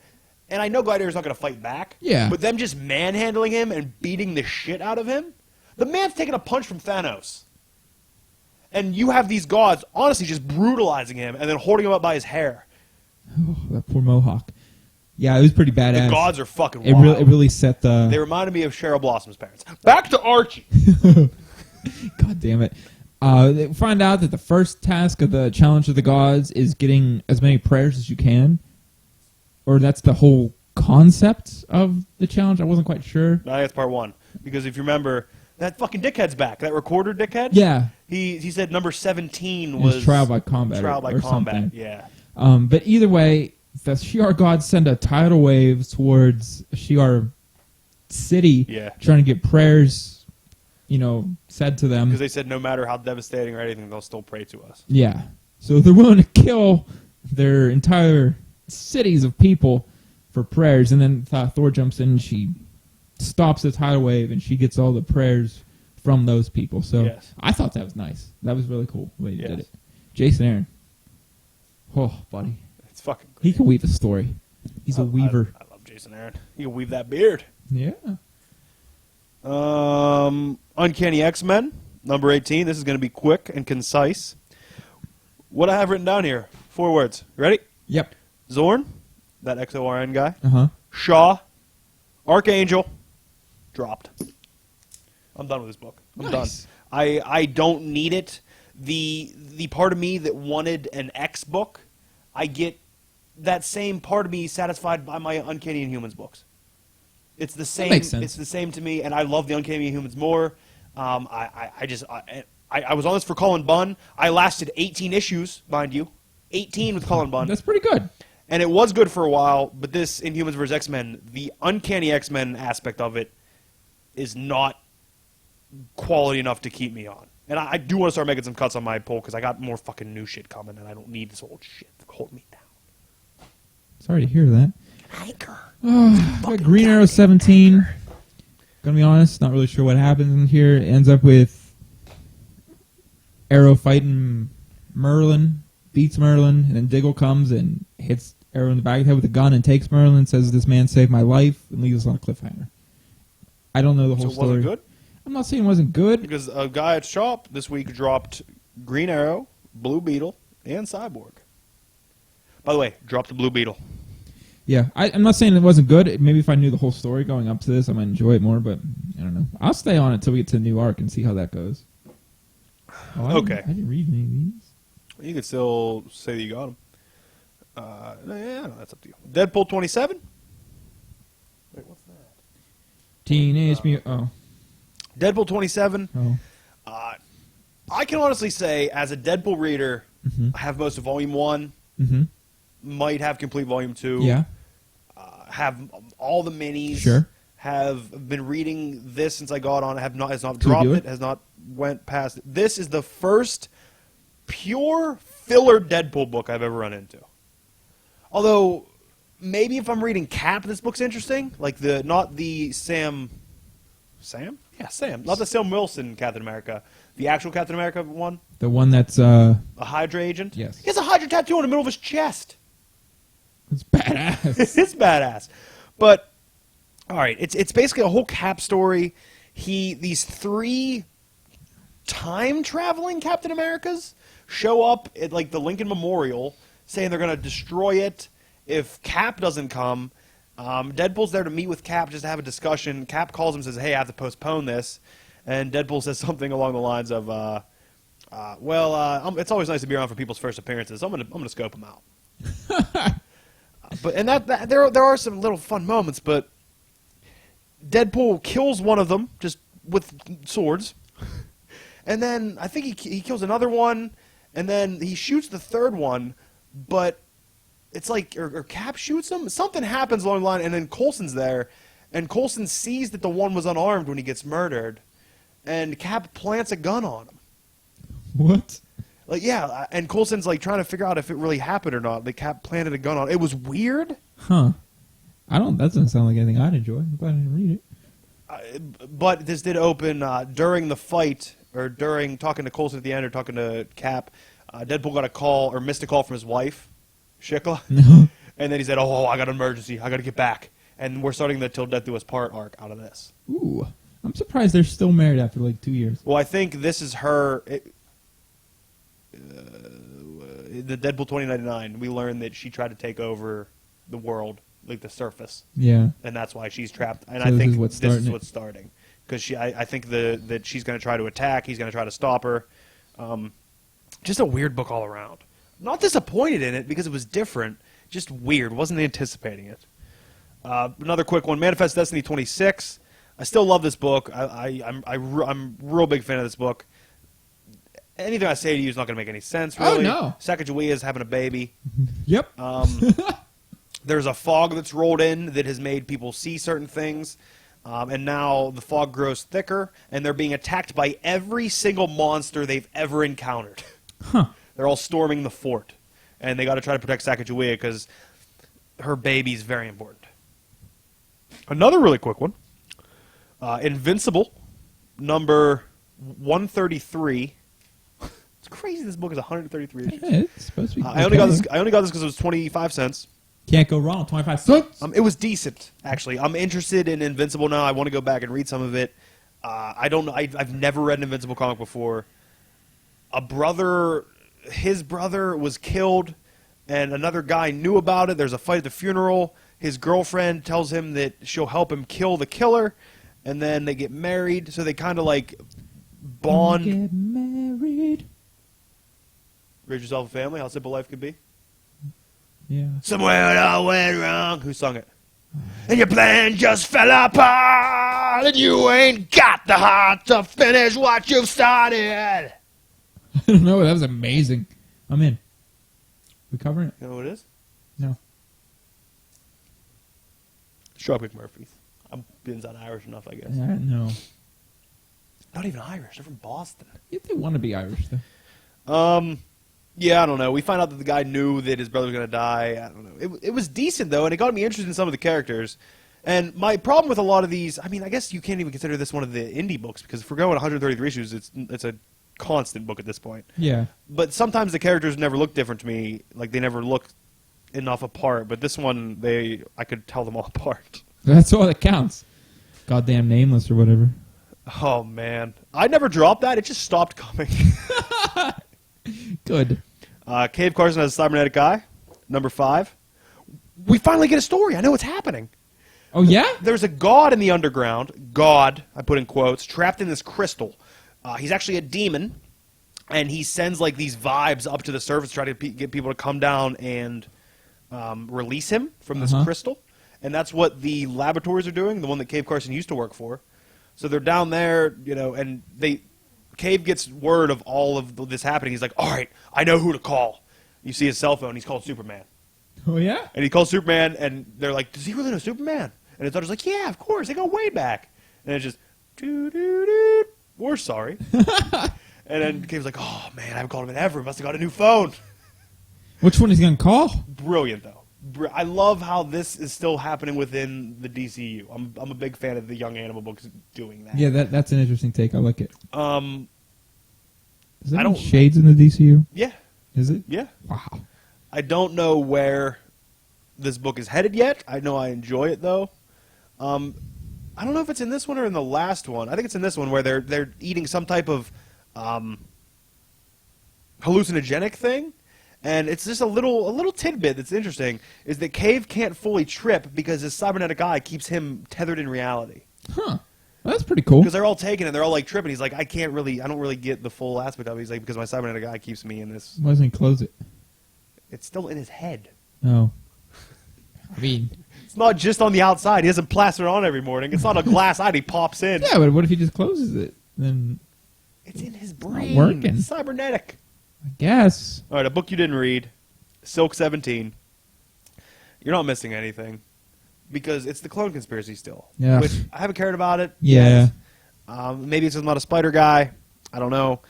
And I know Gladiator's not going to fight back. Yeah. But them just manhandling him and beating the shit out of him. The man's taking a punch from Thanos. And you have these gods honestly just brutalizing him and then holding him up by his hair. Oh, that poor mohawk. Yeah, it was pretty badass. The gods are fucking It wild. really set the... They reminded me of Cheryl Blossom's parents. Back to Archie. God damn it. They find out that the first task of the Challenge of the Gods is getting as many prayers as you can. Or that's the whole concept of the challenge. I wasn't quite sure. I think that's part one. Because if you remember, that fucking dickhead's back. That recorder dickhead? Yeah. He said number 17 It was was... trial by combat. Trial by or combat, something. yeah. But either way, the Shi'ar gods send a tidal wave towards Shi'ar city, Yeah. trying to get prayers, said to them. Because they said no matter how devastating or anything, they'll still pray to us. Yeah. So they're willing to kill their entire cities of people for prayers, and then Thor jumps in and she stops the tidal wave, and she gets all the prayers from those people. So Yes. I thought that was nice. That was really cool the way you did Yes. it. Jason Aaron. Oh, buddy. It's fucking He great. can weave a story. He's a weaver. I love Jason Aaron. He can weave that beard. Yeah. Uncanny X-Men, number 18. This is going to be quick and concise. What I have written down here, 4 words. Ready? Yep. Zorn, that X-O-R-N guy. Uh-huh. Shaw, Archangel, dropped. I'm done with this book. I'm Nice. done. I don't need it. The part of me that wanted an X book, I get that same part of me satisfied by my Uncanny Inhumans books. It's the same. makes sense. It's the same to me, and I love the Uncanny Inhumans more. I was on this for Cullen Bunn. I lasted 18 issues, mind you, 18 with Cullen Bunn. That's pretty good. And it was good for a while, but this Inhumans vs. X-Men, the Uncanny X-Men aspect of it is not quality enough to keep me on. And I do want to start making some cuts on my poll because I got more fucking new shit coming, and I don't need this old shit to hold me down. Sorry to hear that. Anchor. Got Green Arrow 17. Gonna be honest, not really sure what happens in here. It ends up with Arrow fighting Merlin, beats Merlin, and then Diggle comes and hits Arrow in the back of the head with a gun and takes Merlin, says this man saved my life, and leaves us on a cliffhanger. I don't know the whole So story. was it good? I'm not saying it wasn't good. Because a guy at Shop this week dropped Green Arrow, Blue Beetle, and Cyborg. By the way, dropped the Blue Beetle. Yeah, I'm not saying it wasn't good. Maybe if I knew the whole story going up to this, I might enjoy it more, but I don't know. I'll stay on it until we get to the new arc and see how that goes. Oh, Okay. I didn't read any of these. You could still say that you got him. No, that's up to you. Deadpool 27? Wait, what's that? Teenage Mutant... Deadpool 27. Oh. I can honestly say, as a Deadpool reader, Mm-hmm. I have most of Volume 1. Mm-hmm. Might have complete Volume 2. Yeah. Have all the minis. Sure. Have been reading this since I got on. Has not you dropped do it. Has not went past it. This is the first pure filler Deadpool book I've ever run into. Although, maybe if I'm reading Cap, this book's interesting. Like, not the Sam? Yeah, Sam. Not the Sam Wilson Captain America. The actual Captain America one. The one that's a Hydra agent? Yes. He has a Hydra tattoo in the middle of his chest. It's badass. It's badass. But, alright, it's basically a whole Cap story. These 3 time-traveling Captain Americas show up at, like, the Lincoln Memorial, saying they're going to destroy it if Cap doesn't come. Deadpool's there to meet with Cap just to have a discussion. Cap calls him and says, hey, I have to postpone this. And Deadpool says something along the lines of, it's always nice to be around for people's first appearances. So I'm gonna scope them out. There are some little fun moments, but Deadpool kills one of them just with swords. And then I think he kills another one, and then he shoots the third one, but it's like, or Cap shoots him? Something happens along the line, and then Coulson's there, and Coulson sees that the one was unarmed when he gets murdered, and Cap plants a gun on him. What? Like, yeah, and Coulson's like trying to figure out if it really happened or not. The Cap planted a gun on him. It was weird. Huh. That doesn't sound like anything I'd enjoy. I'm glad I didn't read it. But this did open during the fight, or during talking to Coulson at the end, or talking to Cap. Deadpool got a call, or missed a call from his wife, Shikla. No. And then he said, oh, I got an emergency. I got to get back. And we're starting the Till Death Do Us Part arc out of this. Ooh. I'm surprised they're still married after like 2 years. Well, I think this is her. The Deadpool 2099, we learned that she tried to take over the world, like the surface. Yeah. And that's why she's trapped. And So I think this this is is what's what's starting. Because I think that she's going to try to attack. He's going to try to stop her. Just a weird book all around. Not disappointed in it because it was different. Just weird. Wasn't anticipating it. Another quick one. Manifest Destiny 26. I still love this book. I'm a real big fan of this book. Anything I say to you is not going to make any sense, really. Oh, no. Sacagawea is having a baby. Yep. There's a fog that's rolled in that has made people see certain things. And now the fog grows thicker, and they're being attacked by every single monster they've ever encountered. Huh. They're all storming the fort. And they got to try to protect Sacagawea because her baby's very important. Another really quick one. Invincible, number 133. It's crazy this book is 133 issues. Yeah, it's supposed to be I only got this because it was 25 cents. Can't go wrong. 25 cents. It was decent, actually. I'm interested in Invincible now. I want to go back and read some of it. I don't know. I've never read an Invincible comic before. His brother was killed, and another guy knew about it. There's a fight at the funeral. His girlfriend tells him that she'll help him kill the killer, and then they get married. So they kind of like bond. Get married. Raise yourself a family. How simple life could be. Yeah. Somewhere it all went wrong. Who sung it? And your plan just fell apart, and you ain't got the heart to finish what you've started. I don't know. That was amazing. I'm in. We covering it? You know what it is? No. Strawberry McMurphy's. I'm being not Irish enough, I guess. No. Not even Irish. They're from Boston. If they want to be Irish, though. Yeah, I don't know. We find out that the guy knew that his brother was going to die. I don't know. It was decent, though, and it got me interested in some of the characters. And my problem with a lot of these, I mean, I guess you can't even consider this one of the indie books, because if we're going 133 issues, it's a constant book at this point. Yeah. But sometimes the characters never look different to me. Like, they never look enough apart. But this one, I could tell them all apart. That's all that counts. Goddamn Nameless or whatever. Oh, man. I never dropped that. It just stopped coming. Good. Cave Carson has a cybernetic eye. Number 5. We finally get a story. I know what's happening. Oh, yeah? There's a god in the underground. God, I put in quotes, trapped in this crystal. He's actually a demon, and he sends like these vibes up to the surface to try to get people to come down and release him from this crystal. And that's what the laboratories are doing, the one that Cave Carson used to work for. So they're down there, and Cave gets word of all of this happening. He's like, all right, I know who to call. You see his cell phone. He's called Superman. Oh, yeah? And he calls Superman, and they're like, does he really know Superman? And his daughter's like, yeah, of course. They go way back. And it's just, doo-doo-doo. We're sorry. And then Cave's like, oh, man, I haven't called him in ever. Must have got a new phone. Which one is he gonna call? Brilliant, though. I love how this is still happening within the DCU. I'm a big fan of the Young Animal books doing that. Yeah, that's an interesting take. I like it. Is there I any don't- shades in the DCU? Yeah, Is it? yeah. Wow. I don't know where this book is headed yet. I know I enjoy it, though. I don't know if it's in this one or in the last one. I think it's in this one where they're eating some type of hallucinogenic thing. And it's just a little tidbit that's interesting, is that Cave can't fully trip because his cybernetic eye keeps him tethered in reality. Huh. Well, that's pretty cool. Because they're all taken and they're all like tripping. He's like, I don't really get the full aspect of it. He's like, because my cybernetic eye keeps me in this. Why doesn't he close it? It's still in his head. Oh. I mean... It's not just on the outside. He doesn't plaster it on every morning. It's not a glass eye. He pops in. Yeah, but what if he just closes it? Then... It's in his not brain. working. It's cybernetic. I guess. All right, a book you didn't read, Silk 17. You're not missing anything because it's the clone conspiracy still. Yeah. Which I haven't cared about it. Yeah. Yet. Maybe it's just not a spider guy. I don't know.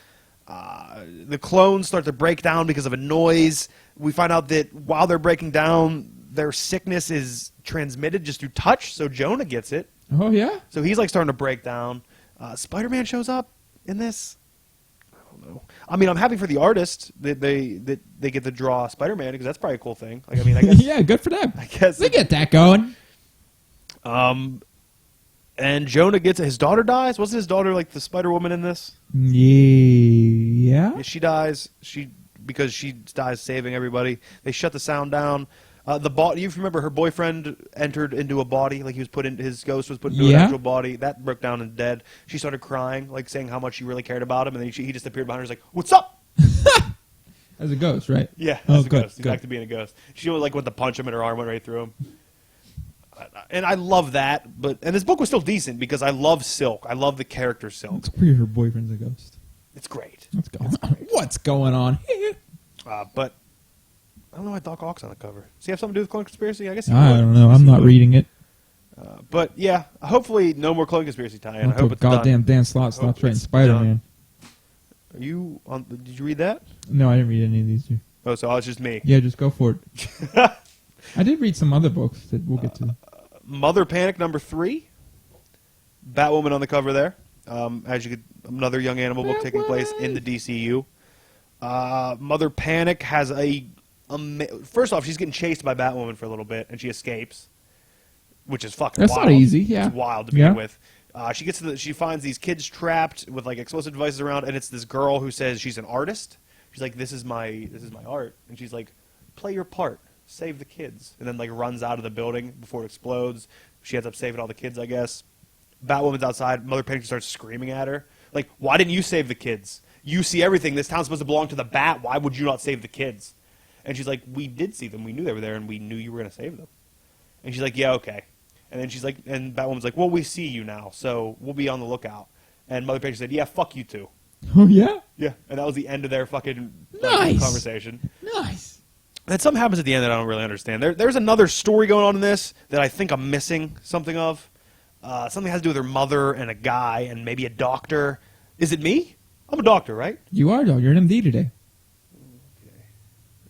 The clones start to break down because of a noise. We find out that while they're breaking down, their sickness is transmitted just through touch, so Jonah gets it. Oh, yeah? So he's like starting to break down. Spider-Man shows up in this. I don't know. I mean, I'm happy for the artist that they get to draw Spider-Man because that's probably a cool thing. Like, I mean, I guess Yeah, good for them. I guess They get that going. and Jonah gets it. His daughter dies. Wasn't his daughter like the Spider-Woman in this? Yeah. Yeah, she dies. Because she dies saving everybody. They shut the sound down. You remember her boyfriend entered into a body, like his ghost was put into an Yeah. actual body. That broke down and dead. She started crying, like saying how much she really cared about him, and then he just appeared behind her. He's like, "What's up?" As a ghost, right? Yeah, Oh, as a good, ghost. He's good. back to being a ghost. She went to punch him, and her arm went right through him. And I love that, and this book was still decent because I love Silk. I love the character Silk. It's weird her boyfriend's a ghost. It's great. What's going on? What's going on here? But I don't know why Doc Ock's on the cover. Does he have something to do with Clone Conspiracy? I guess he I would. don't know. I guess I'm he not would. reading it. But yeah, hopefully no more Clone Conspiracy tie-in. I hope it's goddamn done. Dan Slott stops Hope writing it's Spider-Man. Are you on? Did you read that? No, I didn't read any of these two. Oh, so it's just me. Yeah, just go for it. I did read some other books that we'll get to. Mother Panic #3. Batwoman on the cover there. Another Young Animal book taking place in the DCU. Mother Panic has first off, she's getting chased by Batwoman for a little bit, and she escapes, which is fucking That's wild. not easy, yeah. It's wild to begin Yeah. with. She finds these kids trapped with like explosive devices around, and it's this girl who says she's an artist. She's like, this is my art, and she's like, play your part, save the kids, and then like runs out of the building before it explodes. She ends up saving all the kids, I guess. Batwoman's outside. Mother Panic starts screaming at her, like, why didn't you save the kids? You see everything. This town's supposed to belong to the Bat. Why would you not save the kids? And she's like, we did see them. We knew they were there, and we knew you were going to save them. And she's like, yeah, okay. And then and Batwoman's like, well, we see you now, so we'll be on the lookout. And Mother Panic said, yeah, fuck you too. Oh, yeah? Yeah. And that was the end of their fucking Nice. conversation. Nice. And something happens at the end that I don't really understand. There's another story going on in this that I think I'm missing something of. Something has to do with her mother and a guy and maybe a doctor. Is it me? I'm a doctor, right? You are, though. You're an MD today.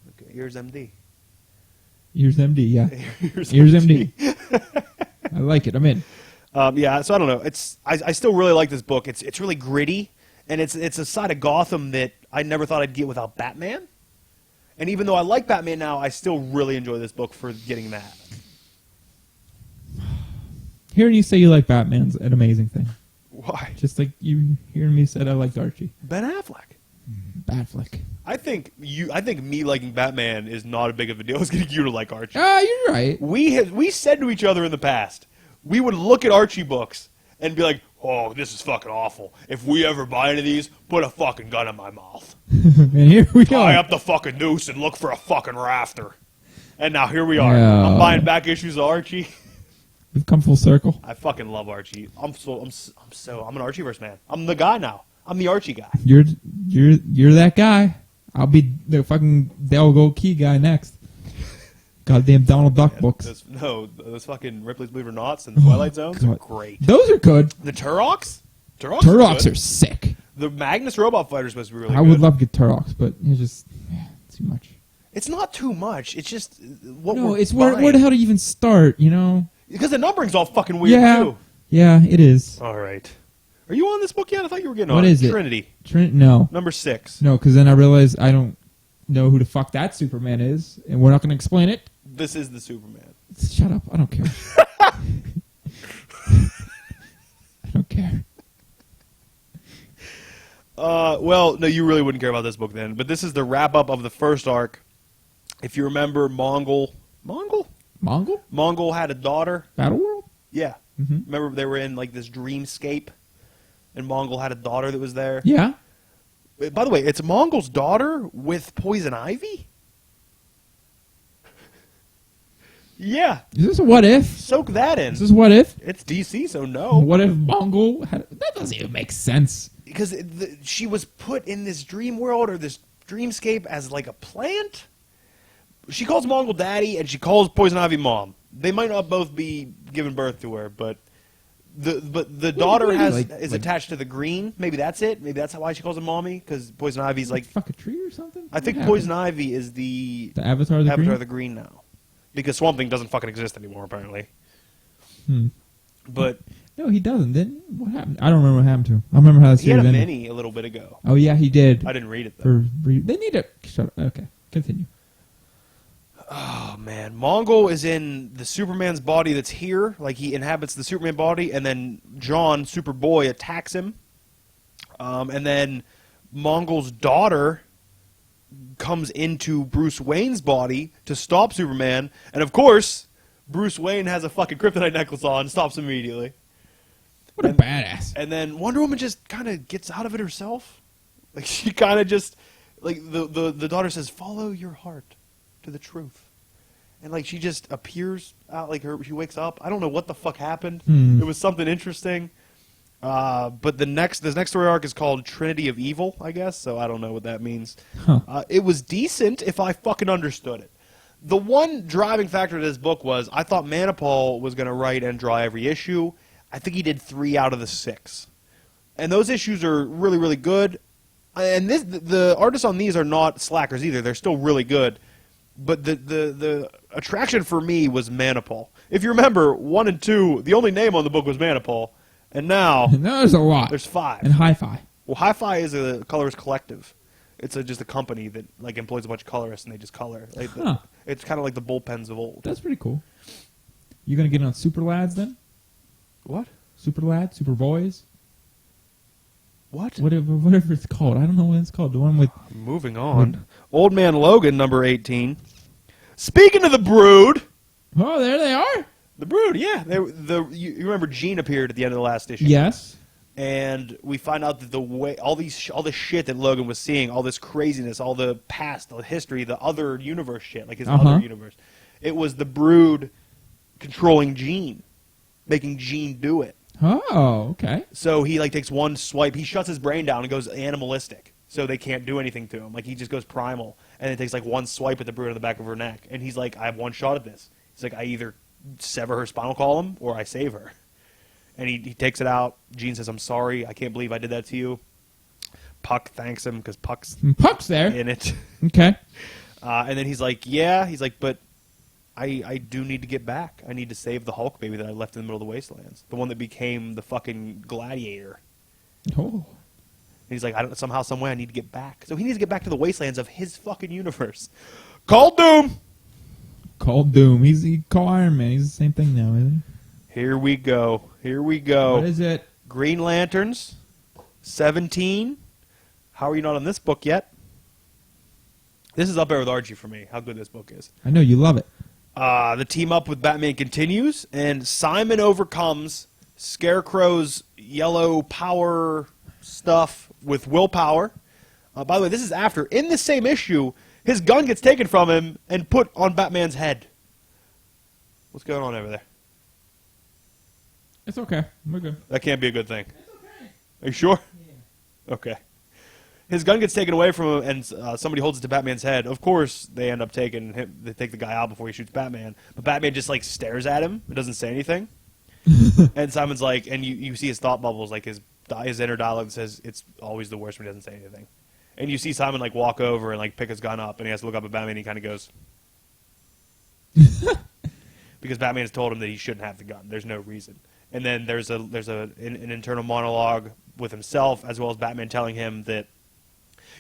Okay. Here's MD. Here's MD, yeah. Here's Here's MD. I like it. I'm in. Yeah, so I don't know. I still really like this book. It's really gritty, and it's a side of Gotham that I never thought I'd get without Batman. And even though I like Batman now, I still really enjoy this book for getting that. Hearing you say you like Batman's an amazing thing. Why? Just like you hearing me said I liked Archie. Ben Affleck. Batfleck. I think me liking Batman is not as big of a deal as getting you to like Archie. Ah, you're right. We said to each other in the past, we would look at Archie books and be like, oh, this is fucking awful. If we ever buy any of these, put a fucking gun in my mouth. And here we Tie are. up the fucking noose and look for a fucking rafter. And now here we are. Yeah. I'm buying back issues of Archie. We've come full circle. I fucking love Archie. I'm an Archieverse man. I'm the guy now. I'm the Archie guy. You're that guy. I'll be the fucking Del Gold Key guy next. Goddamn Donald Duck books. Those fucking Ripley's Believe It or Nots and Twilight Zones are God. great. Those are good. The Turroks? Turroks are sick. The Magnus Robot Fighter is supposed to be really I good. would love Guitar Ox, but it's just too much. It's not too much. It's just what No, we're it's buying. where the hell do you even start? You know? Because the numbering's all fucking weird Yeah, too. yeah, it is. All right. Are you on this book yet? I thought you were getting What on is it? Trinity. No, Number 6. no, because then I realized I don't know who the fuck that Superman is, and we're not going to explain it. This is the Superman. Shut up! I don't care. I don't care. Well, no, you really wouldn't care about this book then. But this is the wrap up of the first arc. If you remember, Mongol had a daughter. Battle World? Yeah. Mm-hmm. Remember they were in like this dreamscape, and Mongol had a daughter that was there. Yeah. By the way, it's Mongol's daughter with Poison Ivy. Yeah. Is this a what if? Soak that in. Is this what if? It's DC, so no. What if Mongol had... That doesn't even make sense. Because she was put in this dream world or this dreamscape as like a plant. She calls Mongol daddy and she calls Poison Ivy mom. They might not both be giving birth to her, but the daughter is attached to the green. Maybe that's it. Maybe that's why she calls him mommy. Because Poison Ivy's like fuck a tree or something. I think Poison Ivy is the Avatar of the Green? of the Green now. Because Swamp Thing doesn't fucking exist anymore, apparently. But no, he doesn't. Then what happened? I don't remember what happened to him. I remember how the he had series a ended. mini a little bit ago. Oh yeah, he did. I didn't read it though. They need to shut up. Okay, continue. Oh man, Mongol is in the Superman's body that's here. Like he inhabits the Superman body, and then John, Superboy, attacks him. And then Mongol's daughter comes into Bruce Wayne's body to stop Superman, and of course, Bruce Wayne has a fucking kryptonite necklace on, stops him immediately. What a badass. And then Wonder Woman just kind of gets out of it herself. Like she kind of just, like the daughter says, "Follow your heart to the truth," and like she just appears out, like she wakes up. I don't know what the fuck happened. It was something interesting. But this next story arc is called Trinity of Evil, I guess. So I don't know what that means. Huh. It was decent if I fucking understood it. The one driving factor of this book was I thought Manipul was going to write and draw every issue. I think he did 3 out of the 6, and those issues are really, really good. And the artists on these are not slackers either; they're still really good. But the attraction for me was Manipul. If you remember, 1 and 2, the only name on the book was Manipul, and now There's a lot. there's 5. And Hi-Fi. Well, Hi-Fi is a colorist collective. It's just a company that like employs a bunch of colorists and they just color. Like, it's kind of like the bullpens of old. That's pretty cool. You gonna get on Super Lads then? What? Super Lads, Super Boys, What? whatever it's called. I don't know what it's called. The one with Moving on. Old Man Logan, number 18. Speaking of the Brood. oh, there they are. The Brood, yeah. You remember Jean appeared at the end of the last issue. Yes. And we find out that all the shit that Logan was seeing, all this craziness, all the past, the history, the other universe shit, like his other universe, it was the Brood controlling Jean, making Jean do it. Oh, okay. So he like takes one swipe, he shuts his brain down and goes animalistic, so they can't do anything to him. Like he just goes primal, and it takes like one swipe at the Brood on the back of her neck, and he's like, I have one shot at this. He's like, I either sever her spinal column or I save her. And he takes it out. Jean says, I'm sorry. I can't believe I did that to you. Puck thanks him because Puck's there. in it. Okay. And then he's like, yeah. He's like, but I do need to get back. I need to save the Hulk baby that I left in the middle of the wastelands. The one that became the fucking gladiator. Oh. And he's like, somehow, some way I need to get back. So he needs to get back to the wastelands of his fucking universe. Call Doom! Call Doom. He call Iron Man. He's the same thing now, isn't Here we go. Here we he? go. What is it? Green Lanterns, 17. How are you not on this book yet? This is up there with Archie for me, how good this book is. I know you love it. The team up with Batman continues, and Simon overcomes Scarecrow's yellow power stuff with willpower. By the way, this is after, in the same issue, his gun gets taken from him and put on Batman's head. What's going on over there? It's okay. We're good. That can't be a good thing. It's okay. Are you sure? Yeah. Okay. His gun gets taken away from him, and somebody holds it to Batman's head. Of course, they end up taking him. They take the guy out before he shoots Batman. But Batman just like stares at him. It doesn't say anything. And Simon's like, and you see his thought bubbles, like his his inner dialogue that says it's always the worst when he doesn't say anything. And you see Simon like walk over and like pick his gun up, and he has to look up at Batman, and he kind of goes, because Batman has told him that he shouldn't have the gun. There's no reason. And then there's an internal monologue with himself, as well as Batman telling him that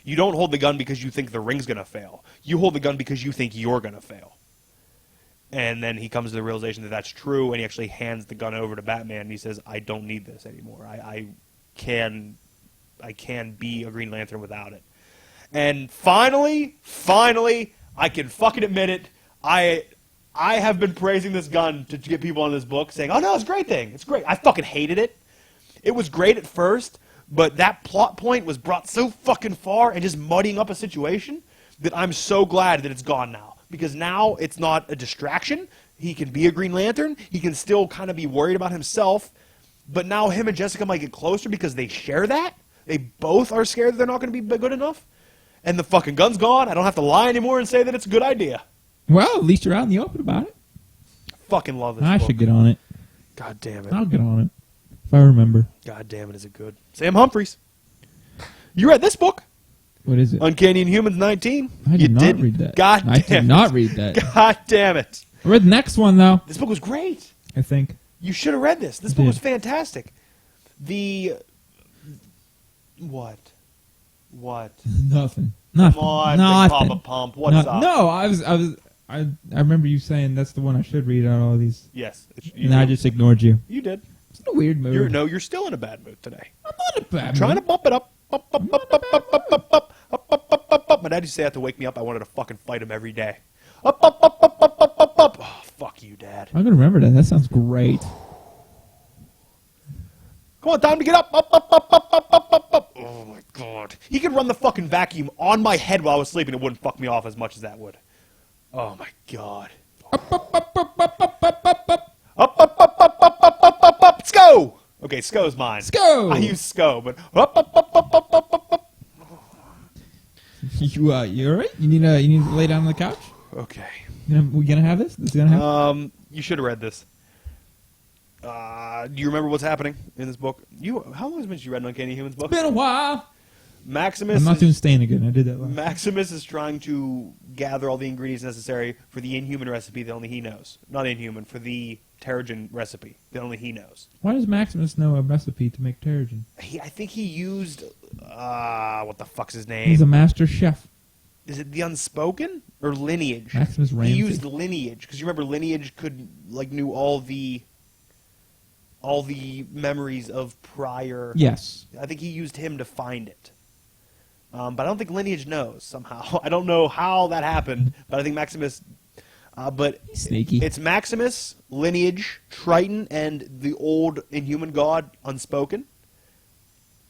you don't hold the gun because you think the ring's going to fail. You hold the gun because you think you're going to fail. And then he comes to the realization that that's true, and he actually hands the gun over to Batman, and he says, I don't need this anymore. I can be a Green Lantern without it. And finally, I can fucking admit it. I have been praising this gun to get people on this book, saying, oh no, it's a great thing. It's great. I fucking hated it. It was great at first, but that plot point was brought so fucking far and just muddying up a situation that I'm so glad that it's gone now. Because now it's not a distraction. He can be a Green Lantern. He can still kind of be worried about himself. But now him and Jessica might get closer because they share that. They both are scared that they're not going to be good enough. And the fucking gun's gone. I don't have to lie anymore and say that it's a good idea. Well, at least you're out in the open about it. I fucking love this I book. should get on it. God damn it. I'll get on it if I remember. God damn it, is it good. Sam Humphries. You read this book? What is it? Uncanny Inhumans 19. I did not read that. God damn I did not read that. God damn it. I read the next one, though. This book was great. I think. You should have read this. This book was fantastic. What? Nothing. Come on, Big Papa Pump. What's up? No, I remember you saying that's the one I should read out of all these. Yes. And I just ignored you. You did. It's in a weird mood. You're still in a bad mood today. I'm not in a bad mood. Trying to bump it up. Up. My dad used to say that to wake me up. I wanted to fucking fight him every day. Up. Oh, fuck you, Dad. I'm going to remember that. That sounds great. Come on, time to get up. Up. Oh, my God. He could run the fucking vacuum on my head while I was sleeping. It wouldn't fuck me off as much as that would. Oh, my God. Up. Sco! Okay, Sco's mine. Sco! I use Sco, but up. You all right? You need to lay down on the couch? Okay. We gonna have this? This is gonna happen? You should have read this. Do you remember what's happening in this book? How long has it been since you read an Uncanny Humans book? Been a while. Maximus. I'm not doing Stain again. I did that last. Maximus is trying to gather all the ingredients necessary for the Inhuman recipe that only he knows. Not Inhuman, for the Terrigen recipe that only he knows. Why does Maximus know a recipe to make Terrigen? I think he used what the fuck's his name? He's a master chef. Is it the Unspoken or Lineage? Maximus Ramsey. He used Lineage because you remember Lineage knew all the memories of prior. Yes. I think he used him to find it. But I don't think Lineage knows somehow. I don't know how that happened, but I think Maximus. But He's sneaky. It's Maximus, Lineage, Triton, and the old Inhuman god Unspoken.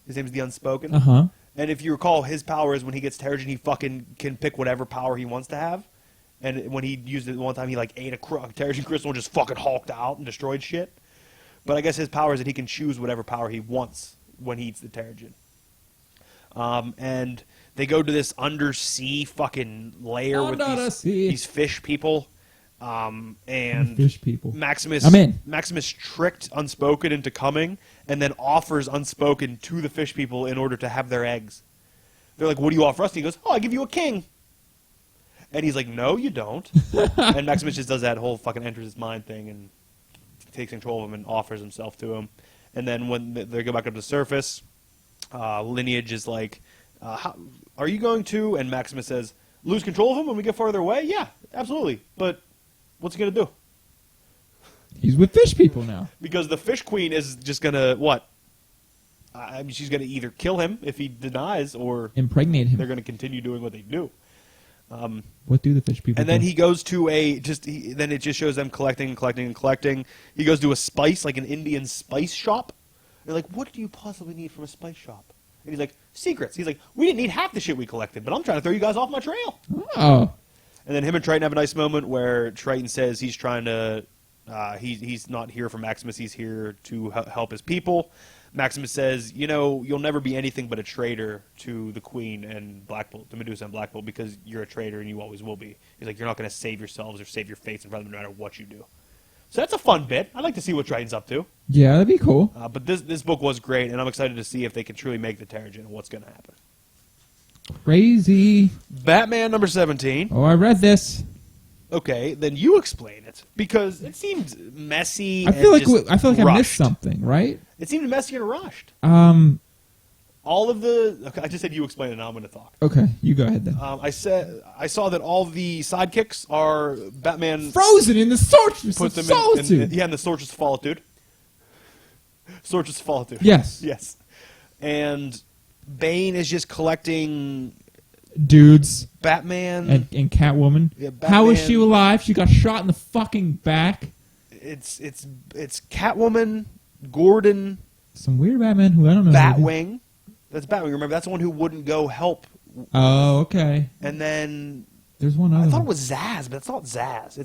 His name is the Unspoken. Uh-huh. And if you recall, his power is when he gets Terrigen, he fucking can pick whatever power he wants to have. And when he used it one time, he like ate a Terrigen crystal and just fucking hulked out and destroyed shit. But I guess his power is that he can choose whatever power he wants when he eats the Terrigen. And they go to this undersea fucking lair with these fish people. And fish people. Maximus, I'm in. Maximus tricked Unspoken into coming, and then offers Unspoken to the fish people in order to have their eggs. They're like, "What do you offer us?" And he goes, "Oh, I give you a king." And he's like, "No, you don't." And Maximus just does that whole fucking enters his mind thing and takes control of him and offers himself to him. And then when they go back up to the surface, Lineage is like, "Are you going to?" And Maximus says, "Lose control of him when we get farther away?" "Yeah, absolutely. But what's he going to do?" He's with fish people now. Because the fish queen is just going to, what? I mean, she's going to either kill him if he denies, or impregnate him. they're going to continue doing what they do. What do the fish people And then do? he goes to then it just shows them collecting. He goes to a spice, like an Indian spice shop. They're like, "What do you possibly need from a spice shop?" And he's like, "Secrets." He's like, "We didn't need half the shit we collected, but I'm trying to throw you guys off my trail." Oh. And then him and Triton have a nice moment where Triton says he's trying to, he's not here for Maximus, he's here to help his people. Maximus says, "You'll never be anything but a traitor to the Queen and Black Bolt, to Medusa and Black Bolt, because you're a traitor and you always will be." He's like, "You're not going to save yourselves or save your fates in front of them no matter what you do." So that's a fun bit. I'd like to see what Triton's up to. Yeah, that'd be cool. But this book was great, and I'm excited to see if they can truly make the Terrigen and what's going to happen. Crazy. Batman number 17. Oh, I read this. Okay, then you explain it because it seemed messy. I feel like rushed. I missed something, right? It seemed messy and rushed. All of the. Okay, I just said you explain it. Now I'm going to talk. Okay, you go ahead then. I saw that all the sidekicks are Batman. Frozen in the Sorceress Put of them Solitude. in the Sorceress of Solitude. Sorceress of Solitude. Yes. Yes. And Bane is just collecting Dudes Batman. and Catwoman. Yeah, How is Batman. she alive? She got shot in the fucking back. It's Catwoman, Gordon, Some weird Batman who I don't know. Batwing. That's Batwing. Remember, that's the one who wouldn't go help. Oh, okay. And then There's one other. I thought it one. was Zaz, but it's not Zaz.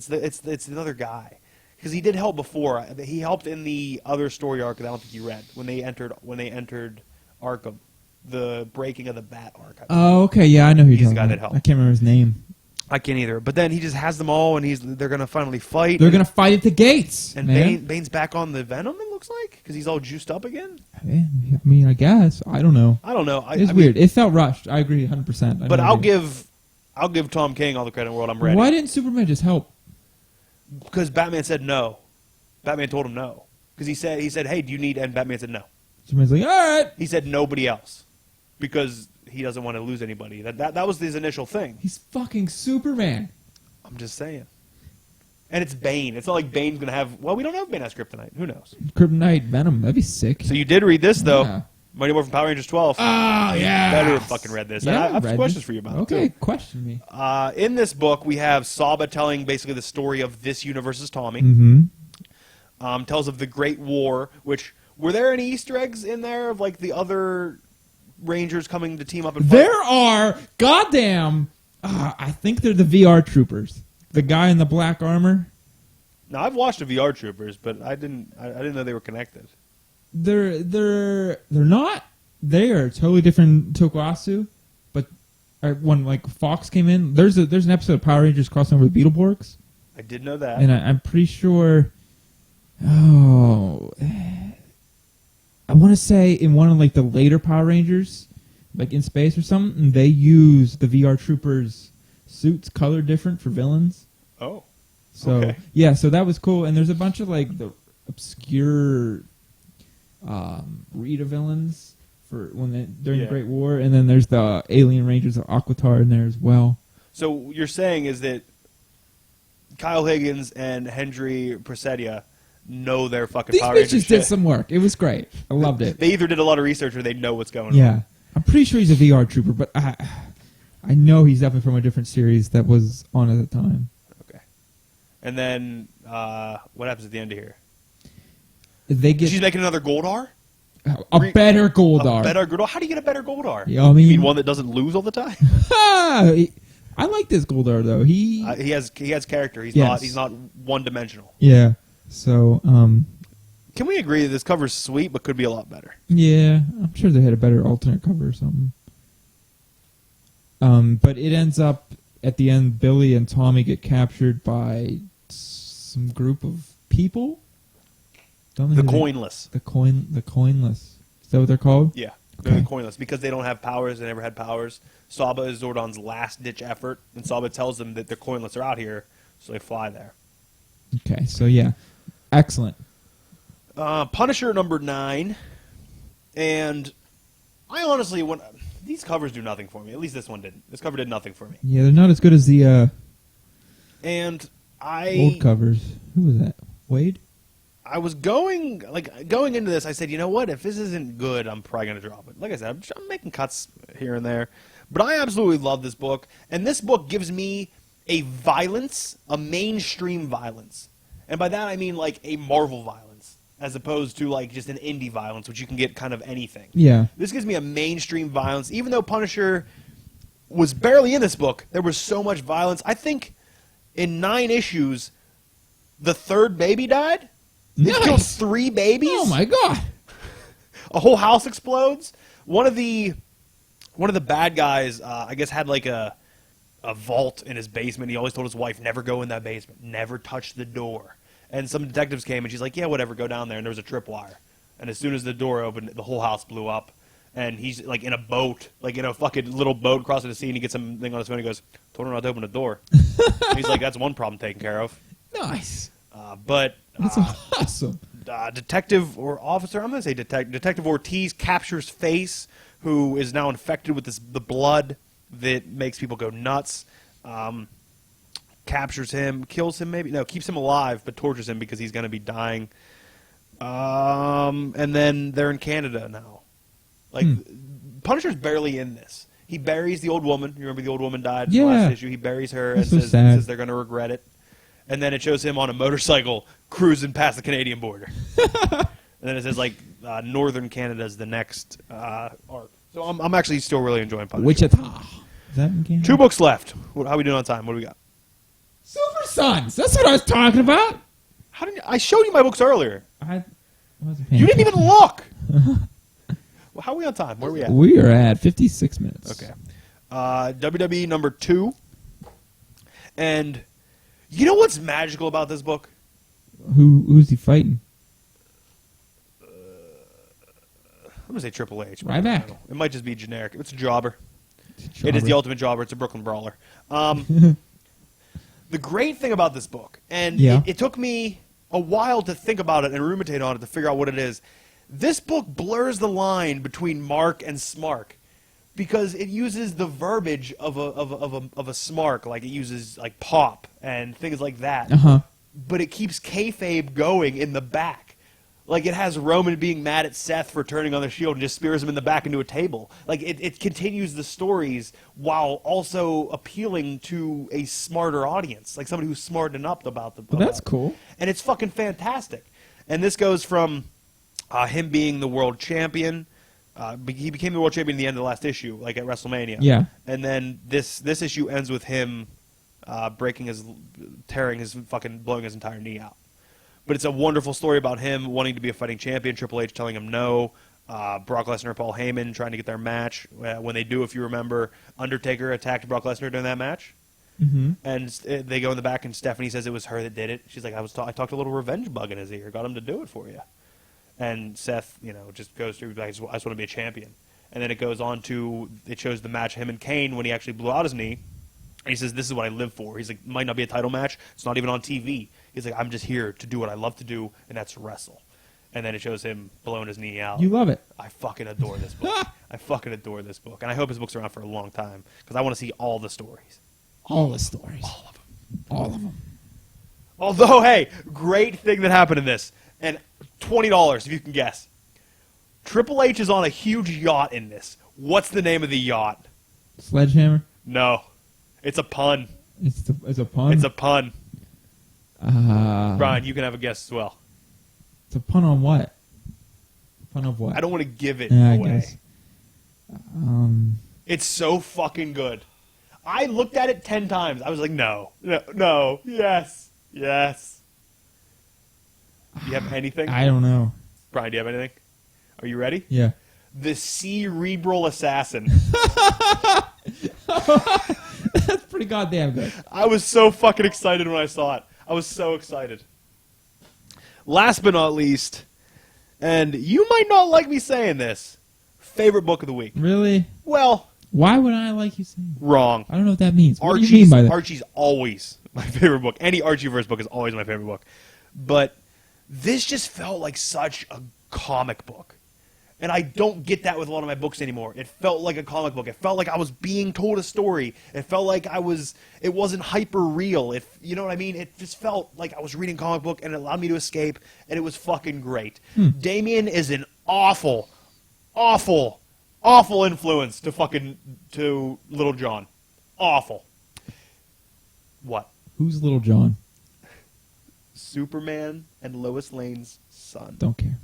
It's another guy because he did help before. He helped in the other story arc that I don't think you read when they entered Arkham, the breaking of the Bat arc. Oh, okay. Yeah, I know who you're He's the talking guy that about. helped. I can't remember his name. I can't either. But then he just has them all, and they're gonna finally fight. They're gonna fight at the gates. And man. Bane's back on the Venom. It looks like because he's all juiced up again. I mean, I guess I don't know. I don't know. It's weird. It felt rushed. I agree 100%. But I'll give Tom King all the credit in the world. I'm ready. Why didn't Superman just help? Because Batman said no. Batman told him no. Because he said, hey, do you need? And Batman said no. Superman's like, all right. He said nobody else because he doesn't want to lose anybody. That was his initial thing. He's fucking Superman. I'm just saying. And it's Bane. It's not like Bane's gonna have. Well, we don't know if Bane has kryptonite. Who knows? Kryptonite Venom. That'd be sick. So you did read this though. Yeah. Mighty Morphin Power Rangers 12. Oh, yeah. Better have fucking read this. Yeah, I have some read questions it. for you about Okay, it too. question me. In this book, we have Saba telling basically the story of this universe's Tommy. Mm-hmm. Tells of the Great War, which were there any Easter eggs in there of like the other Rangers coming to team up and fight? There are goddamn. I think they're the VR troopers. The guy in the black armor. Now I've watched the VR Troopers, but I didn't know they were connected. They're not. They are totally different Tokuatsu. But when like Fox came in, there's an episode of Power Rangers crossing over the Beetleborgs, I did know that. and I'm pretty sure. Oh, I want to say in one of like the later Power Rangers, like in space or something, they use the VR troopers suits colored different for villains. Oh. So Okay. yeah, so that was cool. And there's a bunch of like the obscure Rita villains for during the Yeah. Great War, and then there's the Alien Rangers of Aquatar in there as well. So what you're saying is that Kyle Higgins and Hendry Presedia know their fucking These Power Rangers bitches did shit. some work. It was great. I loved it. They either did a lot of research or they know what's going on. Yeah, I'm pretty sure he's a VR trooper, but I know he's definitely from a different series that was on at the time. Okay. And then what happens at the end of here? They get She's making another Goldar? a better Goldar. A better Goldar? How do you get a better Goldar? Yeah, I mean- you mean one that doesn't lose all the time? I like this Goldar though. He He has character. He's Yes. not one dimensional. yeah. So Can we agree that this cover's sweet but could be a lot better? yeah, I'm sure they had a better alternate cover or something. But it ends up at the end, Billy and Tommy get captured by some group of people. Don't know The who they- coinless. The coinless. Is that what they're called? Yeah. They're Okay. the coinless because they don't have powers. They never had powers. Saba is Zordon's last ditch effort, and Saba tells them that the coinless are out here, so they fly there. Okay, so yeah, excellent. Punisher number 9, and I honestly these covers do nothing for me. At least this one didn't. This cover did nothing for me. Yeah, they're not as good as the And old covers. Who was that? Wade? I was going into this. I said, you know what? If this isn't good, I'm probably gonna drop it. Like I said, I'm making cuts here and there, but I absolutely love this book. And this book gives me a mainstream violence, and by that I mean like a Marvel violence, as opposed to like just an indie violence, which you can get kind of anything. Yeah. This gives me a mainstream violence, even though Punisher was barely in this book. There was so much violence. I think in 9 issues, the 3rd baby died. They Nice. killed 3 babies. Oh my god! A whole house explodes. One of the bad guys, I guess, had like a vault in his basement. He always told his wife, never go in that basement, never touch the door. And some detectives came, and she's like, yeah, whatever, go down there. And there was a tripwire. And as soon as the door opened, the whole house blew up. And he's like in a boat, like in a fucking little boat crossing the sea, and he gets something on his phone. He goes, told her not to open the door. And he's like, that's one problem taken care of. Nice. But That's awesome. detective or officer, I'm going to say Detective Ortiz captures Face, who is now infected with the blood that makes people go nuts. Captures him, kills him maybe. No, keeps him alive, but tortures him because he's going to be dying. And then they're in Canada now. Like, Punisher's barely in this. He buries the old woman. You remember the old woman died in the last issue? He buries her and so says they're going to regret it. And then it shows him on a motorcycle cruising past the Canadian border. And then it says, like, Northern Canada is the next arc. So I'm actually still really enjoying Punisher. Wichita. Is that in Canada? 2 books left. How are we doing on time? What do we got? Silver Sons. That's what I was talking about. How did I showed you my books earlier? I wasn't paying You didn't even attention. look. Well, how are we on time? Where are we at? We are at 56 minutes. Okay. WWE number 2. And you know what's magical about this book? Who's he fighting? I'm going to say Triple H. Ryback. It might just be generic. It's a jobber. Jobber. It is the ultimate jobber. It's a Brooklyn brawler. The great thing about this book, and it took me a while to think about it and ruminate on it to figure out what it is. This book blurs the line between Mark and Smark because it uses the verbiage of a Smark, like it uses like pop and things like that. But it keeps kayfabe going in the back. Like it has Roman being mad at Seth for turning on the Shield and just spears him in the back into a table. Like it continues the stories while also appealing to a smarter audience, like somebody who's smartened up about the. Well, that's cool. And it's fucking fantastic. And this goes from him being the world champion. He became the world champion at the end of the last issue, like at WrestleMania. Yeah. And then this issue ends with him blowing his entire knee out. But it's a wonderful story about him wanting to be a fighting champion, Triple H telling him no, Brock Lesnar, Paul Heyman trying to get their match. When they do, if you remember, Undertaker attacked Brock Lesnar during that match. And they go in the back, and Stephanie says it was her that did it. She's like, I talked a little revenge bug in his ear, got him to do it for you. And Seth, just goes through, I just want to be a champion. And then it goes on to, it shows the match him and Kane when he actually blew out his knee. And he says, this is what I live for. He's like, it might not be a title match. It's not even on TV. He's like, I'm just here to do what I love to do, and that's wrestle. And then it shows him blowing his knee out. You love it. I fucking adore this book. I fucking adore this book. And I hope his book's around for a long time, because I want to see all the stories. All the stories. All of them. All of them. Although, hey, great thing that happened in this. And $20, if you can guess. Triple H is on a huge yacht in this. What's the name of the yacht? Sledgehammer? No. It's a pun. It's a pun? It's a pun. Brian, you can have a guess as well. It's a pun on what? Pun of what? I don't want to give it I away. guess. It's so fucking good. I looked at it 10 times. I was like, no, yes. Do you have anything? I don't know. Brian, do you have anything? Are you ready? Yeah. The Cerebral Assassin. That's pretty goddamn good. I was so fucking excited when I saw it. I was so excited. Last but not least, and you might not like me saying this, favorite book of the week. Really? Well, why would I like you saying that? wrong. I don't know what that means. What do you mean by that? Archie's always my favorite book. Any Archieverse book is always my favorite book. But this just felt like such a comic book. And I don't get that with a lot of my books anymore. It felt like a comic book. It felt like I was being told a story. It felt like it wasn't hyper real. You know what I mean? It just felt like I was reading a comic book and it allowed me to escape, and it was fucking great. Damien is an awful influence to Little John. Awful. What? Who's Little John? Superman and Lois Lane's son. Don't care.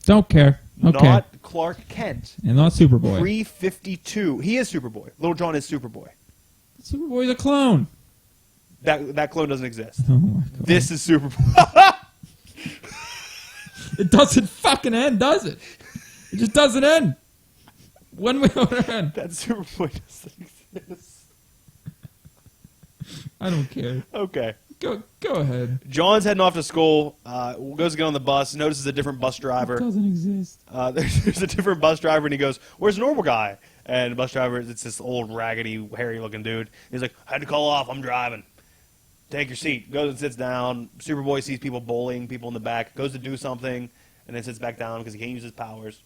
Don't care. Okay. Not Clark Kent. And not Superboy. Pre-52. He is Superboy. Little John is Superboy. Superboy's a clone. That clone doesn't exist. Oh my god. This is Superboy. It doesn't fucking end, does it? It just doesn't end. When we end. That Superboy doesn't exist. I don't care. Okay. Go ahead. John's heading off to school. Goes to get on the bus. Notices a different bus driver. It doesn't exist. There's a different bus driver, and he goes, "Where's the normal guy?" And the bus driver, it's this old, raggedy, hairy-looking dude. He's like, "I had to call off. I'm driving. Take your seat." Goes and sits down. Superboy sees people bullying people in the back. Goes to do something, and then sits back down because he can't use his powers.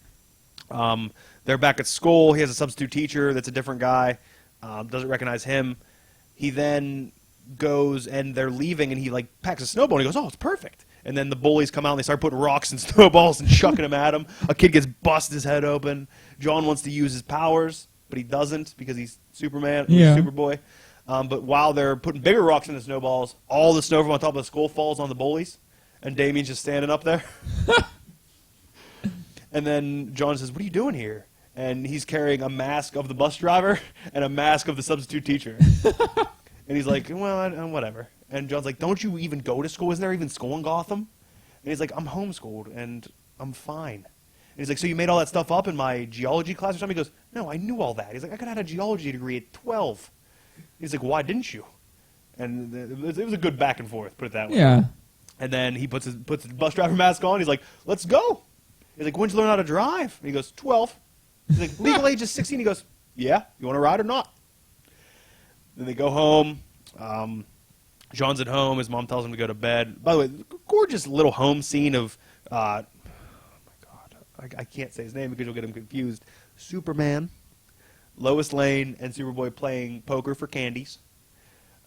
They're back at school. He has a substitute teacher that's a different guy. Doesn't recognize him. He then goes, and they're leaving, and he like packs a snowball, and he goes, "Oh, it's perfect." And then the bullies come out, and they start putting rocks and snowballs and chucking them at him. A kid gets busted his head open. John wants to use his powers, but he doesn't because he's Superman, Yeah. Superboy. But while they're putting bigger rocks in the snowballs, all the snow from on top of the school falls on the bullies, and Damien's just standing up there. And then John says, "What are you doing here?" And he's carrying a mask of the bus driver and a mask of the substitute teacher. And he's like, "Well, whatever." And John's like, "Don't you even go to school? Isn't there even school in Gotham?" And he's like, "I'm homeschooled, and I'm fine." And he's like, "So you made all that stuff up in my geology class or something?" He goes, "No, I knew all that." He's like, "I could have had a geology degree at 12. He's like, "Why didn't you?" And it was a good back and forth, put it that way. Yeah. And then he puts the bus driver mask on. He's like, "Let's go." He's like, "When'd you learn how to drive?" And he goes, 12. He's like, "Legal age is 16. He goes, "Yeah, you want to ride or not?" Then they go home. John's at home. His mom tells him to go to bed. By the way, gorgeous little home scene of, oh my God, I can't say his name because you'll get him confused. Superman, Lois Lane, and Superboy playing poker for candies.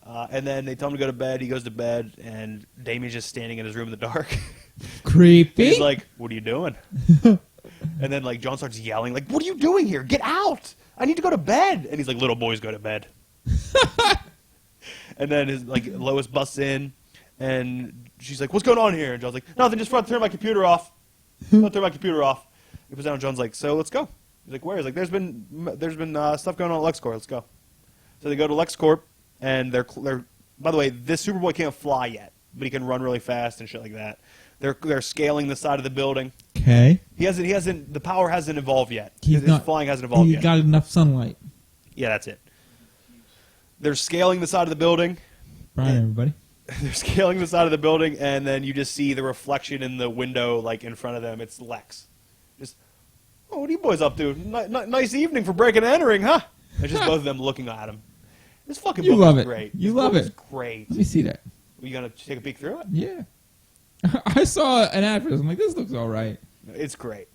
And then they tell him to go to bed. He goes to bed, and Damien's just standing in his room in the dark. Creepy. He's like, "What are you doing?" And then like John starts yelling, like, "What are you doing here? Get out! I need to go to bed." And he's like, "Little boys go to bed." And then Lois busts in, and she's like, "What's going on here?" And John's like, "Nothing, just forgot to turn my computer off." I'll turn my computer off. He puts down, and John's like, "So let's go." He's like, "Where?" He's like, "There's been stuff going on at LexCorp. Let's go." So they go to LexCorp, and they're by the way, this Superboy can't fly yet, but he can run really fast and shit like that. They're scaling the side of the building. Okay. He hasn't. The power hasn't evolved yet. He's His not, flying hasn't evolved he yet. got enough sunlight. Yeah, that's it. They're scaling the side of the building. Brian, everybody. They're scaling the side of the building, and then you just see the reflection in the window, like in front of them. It's Lex. Just, "Oh, what are you boys up to? Nice evening for breaking and entering, huh?" It's just both of them looking at him. This fucking You book love is it. great. You This love book it. is great. Let me see that. Are you gonna take a peek through it? Yeah. I saw an address. I'm like, this looks all right. It's great.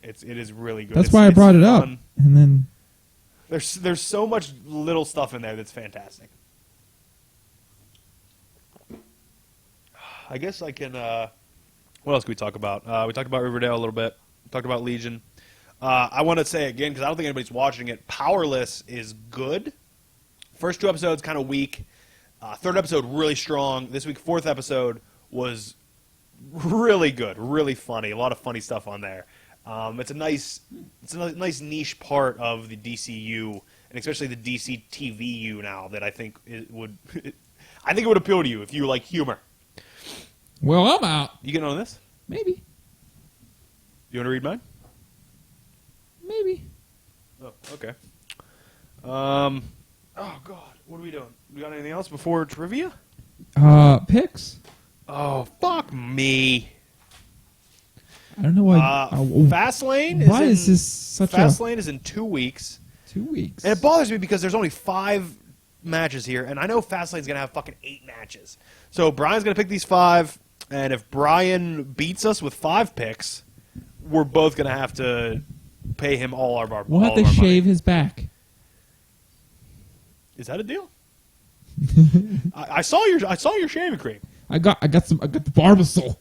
It is really good. That's why I brought it up. fun. And then There's so much little stuff in there that's fantastic. I guess I can. What else can we talk about? We talked about Riverdale a little bit. We talked about Legion. I want to say again because I don't think anybody's watching it. Powerless is good. First two episodes kind of weak. Third episode really strong. This week, fourth episode was really good, really funny. A lot of funny stuff on there. It's a nice niche part of the DCU, and especially the DC TVU now that I think it would appeal to you if you like humor. well, I'm out. You getting on this? Maybe. You want to read mine? Maybe. Oh, okay. Oh God, what are we doing? We got anything else before trivia? Picks. Oh, fuck me. I don't know why. Fastlane. Why is this such Fastlane is in 2 weeks, 2 weeks? and it bothers me because there's only 5 matches here, and I know Fastlane's gonna have fucking 8 matches. So Brian's gonna pick these 5, and if Brian beats us with 5 picks, we're both gonna have to pay him all our bar. We'll have to shave his back. Is that a deal? I saw your shaving cream. I got the Barbasol.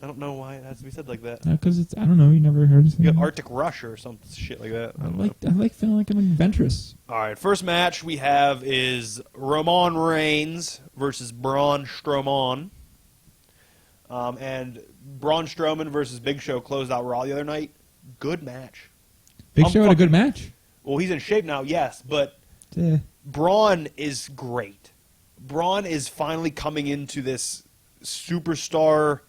I don't know why it has to be said like that. Because it's, I don't know, you never heard of it. You got Arctic Rush or some shit like that. I like feeling like I'm adventurous. All right, first match we have is Roman Reigns versus Braun Strowman. And Braun Strowman versus Big Show closed out Raw the other night. Good match. Big Show had a good match. Well, he's in shape now, yes, but Braun is great. Braun is finally coming into this superstar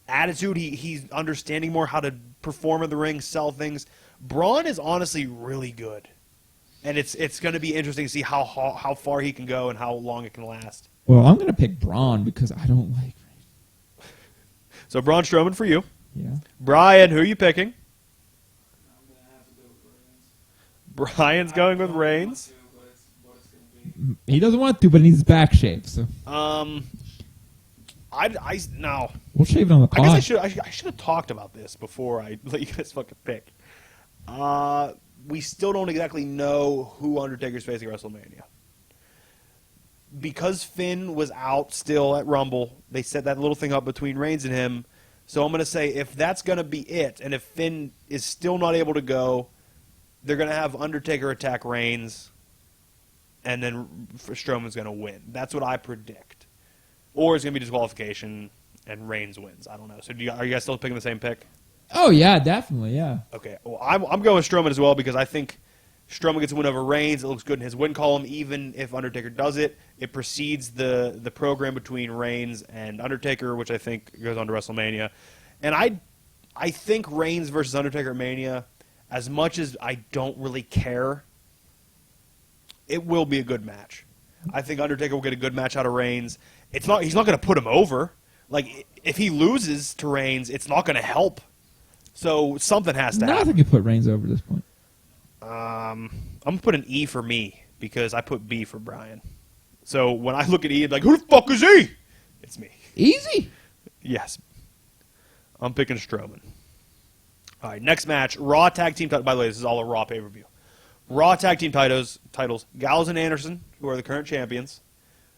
attitude. He's understanding more how to perform in the ring, sell things. Braun is honestly really good, and it's going to be interesting to see how far he can go and how long it can last. Well, I'm gonna pick Braun because I don't like. So Braun Strowman for you. Yeah. Brian, who are you picking? I'm going to have to go with Reigns. Brian's going with I don't want Reigns. to, but it's what it's going to be. He doesn't want to, but he needs his back shaved. So No. we'll shave it on the pod. I guess I should have talked about this before I let you guys fucking pick. We still don't exactly know who Undertaker's facing at WrestleMania. Because Finn was out still at Rumble, they set that little thing up between Reigns and him. So I'm going to say if that's going to be it, and if Finn is still not able to go, they're going to have Undertaker attack Reigns, and then Strowman's going to win. That's what I predict. Or it's going to be disqualification, and Reigns wins. I don't know. So are you guys still picking the same pick? Oh yeah, definitely, yeah. Okay. Well, I'm going with Strowman as well because I think Strowman gets a win over Reigns. It looks good in his win column. Even if Undertaker does it, it precedes the program between Reigns and Undertaker, which I think goes on to WrestleMania. And I think Reigns versus Undertaker at Mania, as much as I don't really care, it will be a good match. I think Undertaker will get a good match out of Reigns. He's not going to put him over. Like, if he loses to Reigns, it's not going to help. So something has to happen. Nothing can put Reigns over at this point. I'm going to put an E for me because I put B for Brian. So when I look at E, I'm like, who the fuck is E? It's me. Easy. Yes. I'm picking Strowman. All right, next match, Raw Tag Team title. By the way, this is all a Raw pay-per-view. Raw Tag Team titles, Gallows and Anderson, who are the current champions,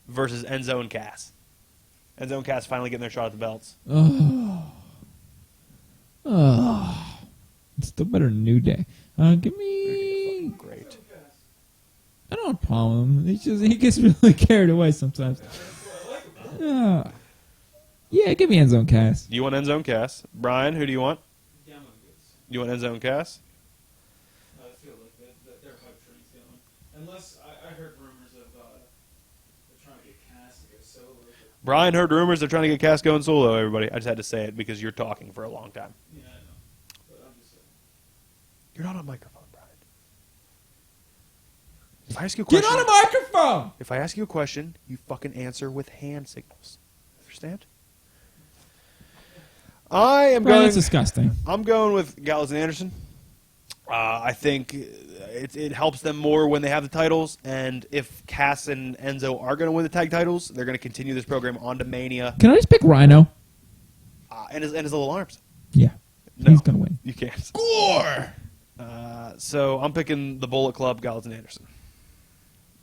versus Enzo and Cass. Enzo and Cass finally getting their shot at the belts. It's still better than New Day. Give me. Great. I don't have a problem. He gets really carried away sometimes. Yeah, give me Enzo and Cass. Do you want Enzo and Cass? Brian, who do you want? Yeah, I'm going to go. You want Enzo and Cass? I feel like that their hype train's going. Unless I heard rumors of they're trying to get Cass to go solo. Brian heard rumors they're trying to get Cass going solo, everybody. I just had to say it because you're talking for a long time. Yeah, I know. But I'm just saying. You're not on microphone, Brian. If I ask you a question, Get on a microphone! If I ask you a question, you fucking answer with hand signals. Understand? That's disgusting. I'm going with Gallows and Anderson. I think it helps them more when they have the titles, and if Cass and Enzo are going to win the tag titles, they're going to continue this program on to Mania. Can I just pick Rhino? And his little arms. Yeah. No, He's going to win. You can't. Score! So I'm picking the Bullet Club, Gallows and Anderson.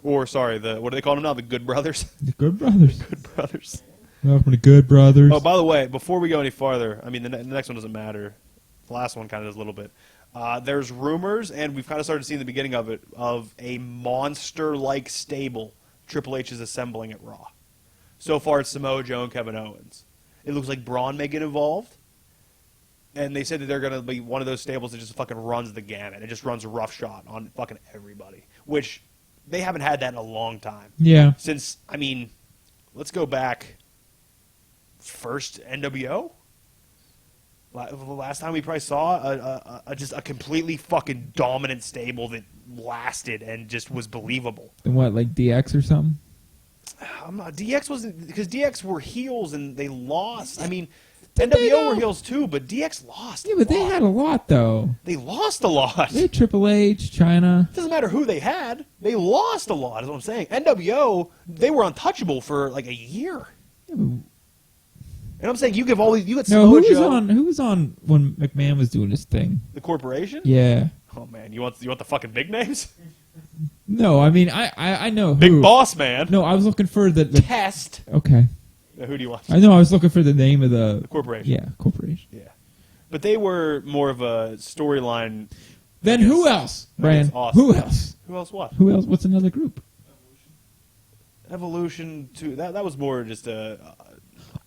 Or, sorry, what do they call them now? The Good Brothers? The Good Brothers. Good Brothers. Welcome to Good Brothers. Oh, by the way, before we go any farther, I mean, the next one doesn't matter. The last one kind of does a little bit. There's rumors, and we've kind of started seeing the beginning of it, of a monster-like stable Triple H is assembling at Raw. So far, it's Samoa Joe and Kevin Owens. It looks like Braun may get involved. And they said that they're going to be one of those stables that just fucking runs the gamut. It just runs roughshod on fucking everybody. Which, they haven't had that in a long time. Yeah. Since, I mean, let's go back. First NWO? The last time we probably saw just a completely fucking dominant stable that lasted and just was believable. And what, like DX or something? DX wasn't, because DX were heels and they lost. I mean, NWO were heels too, but DX lost. Yeah, but they had a lot though. They lost a lot. They had Triple H, China. It doesn't matter who they had. They lost a lot, is what I'm saying. NWO, they were untouchable for like a year. Yeah, but And I'm saying you get no, Samoa Joe. who was on when McMahon was doing his thing? The corporation? Yeah. Oh man, you want the fucking big names? No, I mean I know Big who. Boss Man. No, I was looking for the Test. Okay. Now, who do you want? I know I was looking for the name of the Corporation. Yeah, corporation. Yeah. But they were more of a storyline. Then who else, Brian? Awesome. Who else? Who else what? Who else? What's another group? Evolution too. That was more just a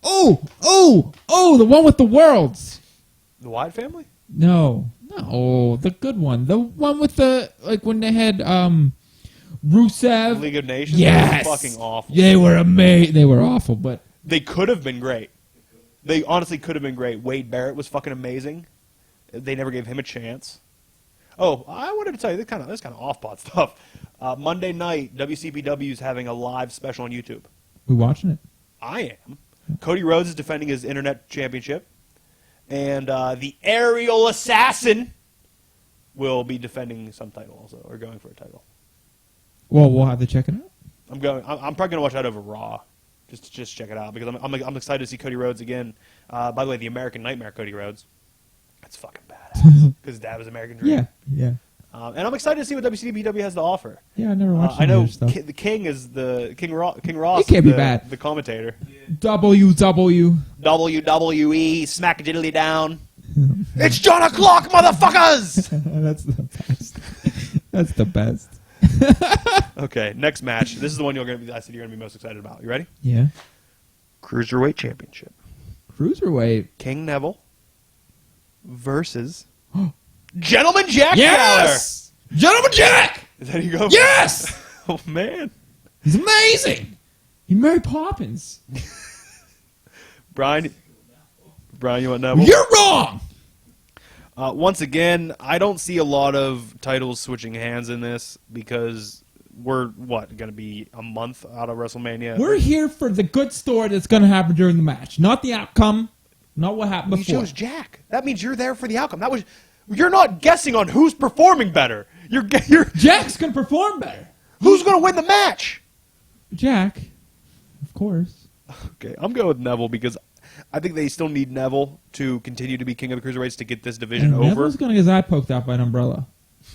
The one with the worlds. the Wyatt family? No, the good one. The one with the when they had Rusev. League of Nations? Yes, That was fucking awful. They were amazing. They were awful, but They could have been great. They honestly could have been great. Wade Barrett was fucking amazing. They never gave him a chance. Oh, I wanted to tell you this kind of off-pot stuff. Monday night, WCPW is having a live special on YouTube. We watching it? I am. Cody Rhodes is defending his Internet Championship. And the Aerial Assassin will be defending some title also, or going for a title. Well, we'll have to check it out. I'm probably going to watch that over Raw. Just check it out, because I'm excited to see Cody Rhodes again. By the way, the American Nightmare Cody Rhodes. That's fucking badass. Because his dad was American Dream. Yeah. And I'm excited to see what WCW has to offer. Yeah, I never watched I know other stuff. the King is King Ross. He can't be bad. The commentator. WW. WWE smack diddly down. It's John o'clock, motherfuckers. That's the best. That's the best. Okay, next match. This is the one I said you're gonna be most excited about. You ready? Yeah. Cruiserweight Championship. Cruiserweight. King Neville versus Gentleman Jack Yes! Gentleman Jack! Fowler. Is that who you go? Yes! Oh man, He's amazing! He Mary Poppins. Brian, you want Neville? You're wrong! Once again, I don't see a lot of titles switching hands in this because we're, going to be a month out of WrestleMania? We're here for the good story that's going to happen during the match. Not the outcome. Not what happened You before. chose Jack. That means you're there for the outcome. You're not guessing on who's performing better. You're Jack's going to perform better. who's going to win the match? Jack, of course. Okay, I'm going with Neville because I think they still need Neville to continue to be king of the cruiserweights to get this division And over. Neville's going to get his eye poked out by an umbrella.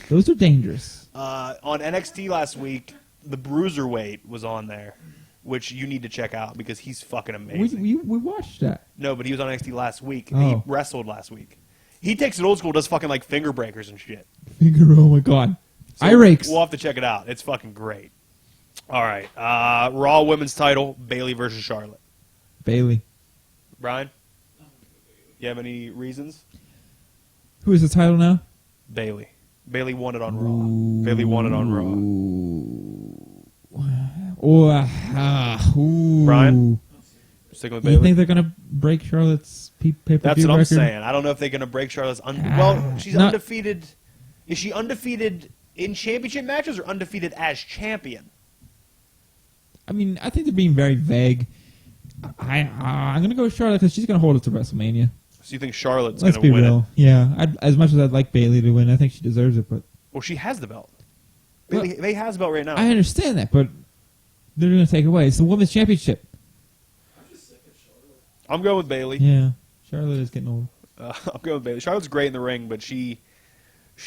Those are dangerous. On NXT last week, the Bruiserweight was on there, which you need to check out because he's fucking amazing. We watched that. No, but he was on NXT last week. Oh. He wrestled last week. He takes it old school, does fucking like finger breakers and shit. Oh my god. So Eye rakes. We'll have to check it out. It's fucking great. All right. Raw Women's title, Bayley versus Charlotte. Bayley. Brian? You have any reasons? Who is the title now? Bayley. Bayley won it on Raw. Bayley won it on Raw. Brian? Sticking with You Bayley? think they're going to break Charlotte's pay-per-view That's what I'm record? saying. I don't know if they're going to break Charlotte's... she's not- undefeated. Is she undefeated in championship matches or undefeated as champion? I mean, I think they're being very vague. I'm going to go with Charlotte because she's going to hold it to WrestleMania. So you think Charlotte's Let's going be to win real. it? Yeah, as much as I'd like Bayley to win, I think she deserves it. But Well, she has the belt. Well, Bayley has the belt right now. I understand that, but they're going to take it away. It's the women's championship. I'm going with Bayley. Yeah, Charlotte is getting old. I'm going with Bayley. Charlotte's great in the ring, but she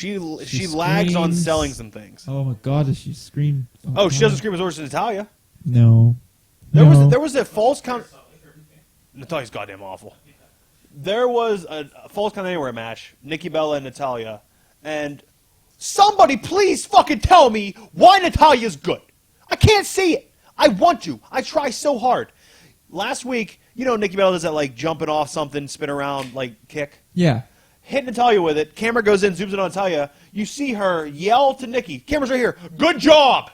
lags on screams. selling some things. Oh my God, does she scream? Oh, she God. doesn't scream as orders to Natalia. No. There was a false count. Natalia's goddamn awful. There was a false count anywhere match, Nikki Bella and Natalia, and somebody please fucking tell me why Natalia's good. I can't see it. I want to. I try so hard. Last week, Nikki Bella does that like jumping off something, spin around like kick. Yeah. Hit Natalia with it. Camera goes in, zooms in on Natalia. You see her yell to Nikki. Camera's right here. Good job.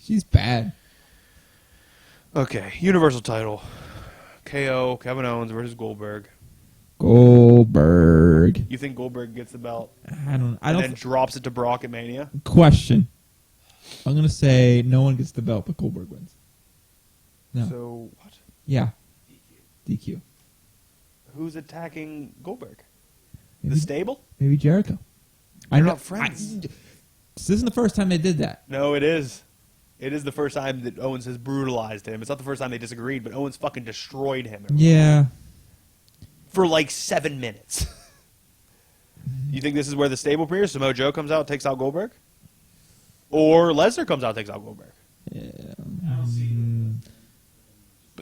She's bad. Okay, Universal title. KO, Kevin Owens versus Goldberg. Goldberg. You think Goldberg gets the belt I don't. and then drops it to Brock at Mania? Question. I'm gonna say no one gets the belt, but Goldberg wins. No. So what? Yeah. DQ. Who's attacking Goldberg? Maybe, The stable? maybe Jericho. They're know- not friends. This isn't the first time they did that. No, it is. It is the first time that Owens has brutalized him. It's not the first time they disagreed, but Owens fucking destroyed him Yeah. for like 7 minutes. You think this is where the stable premieres? Samoa Joe comes out, takes out Goldberg? Or Lesnar comes out, takes out Goldberg?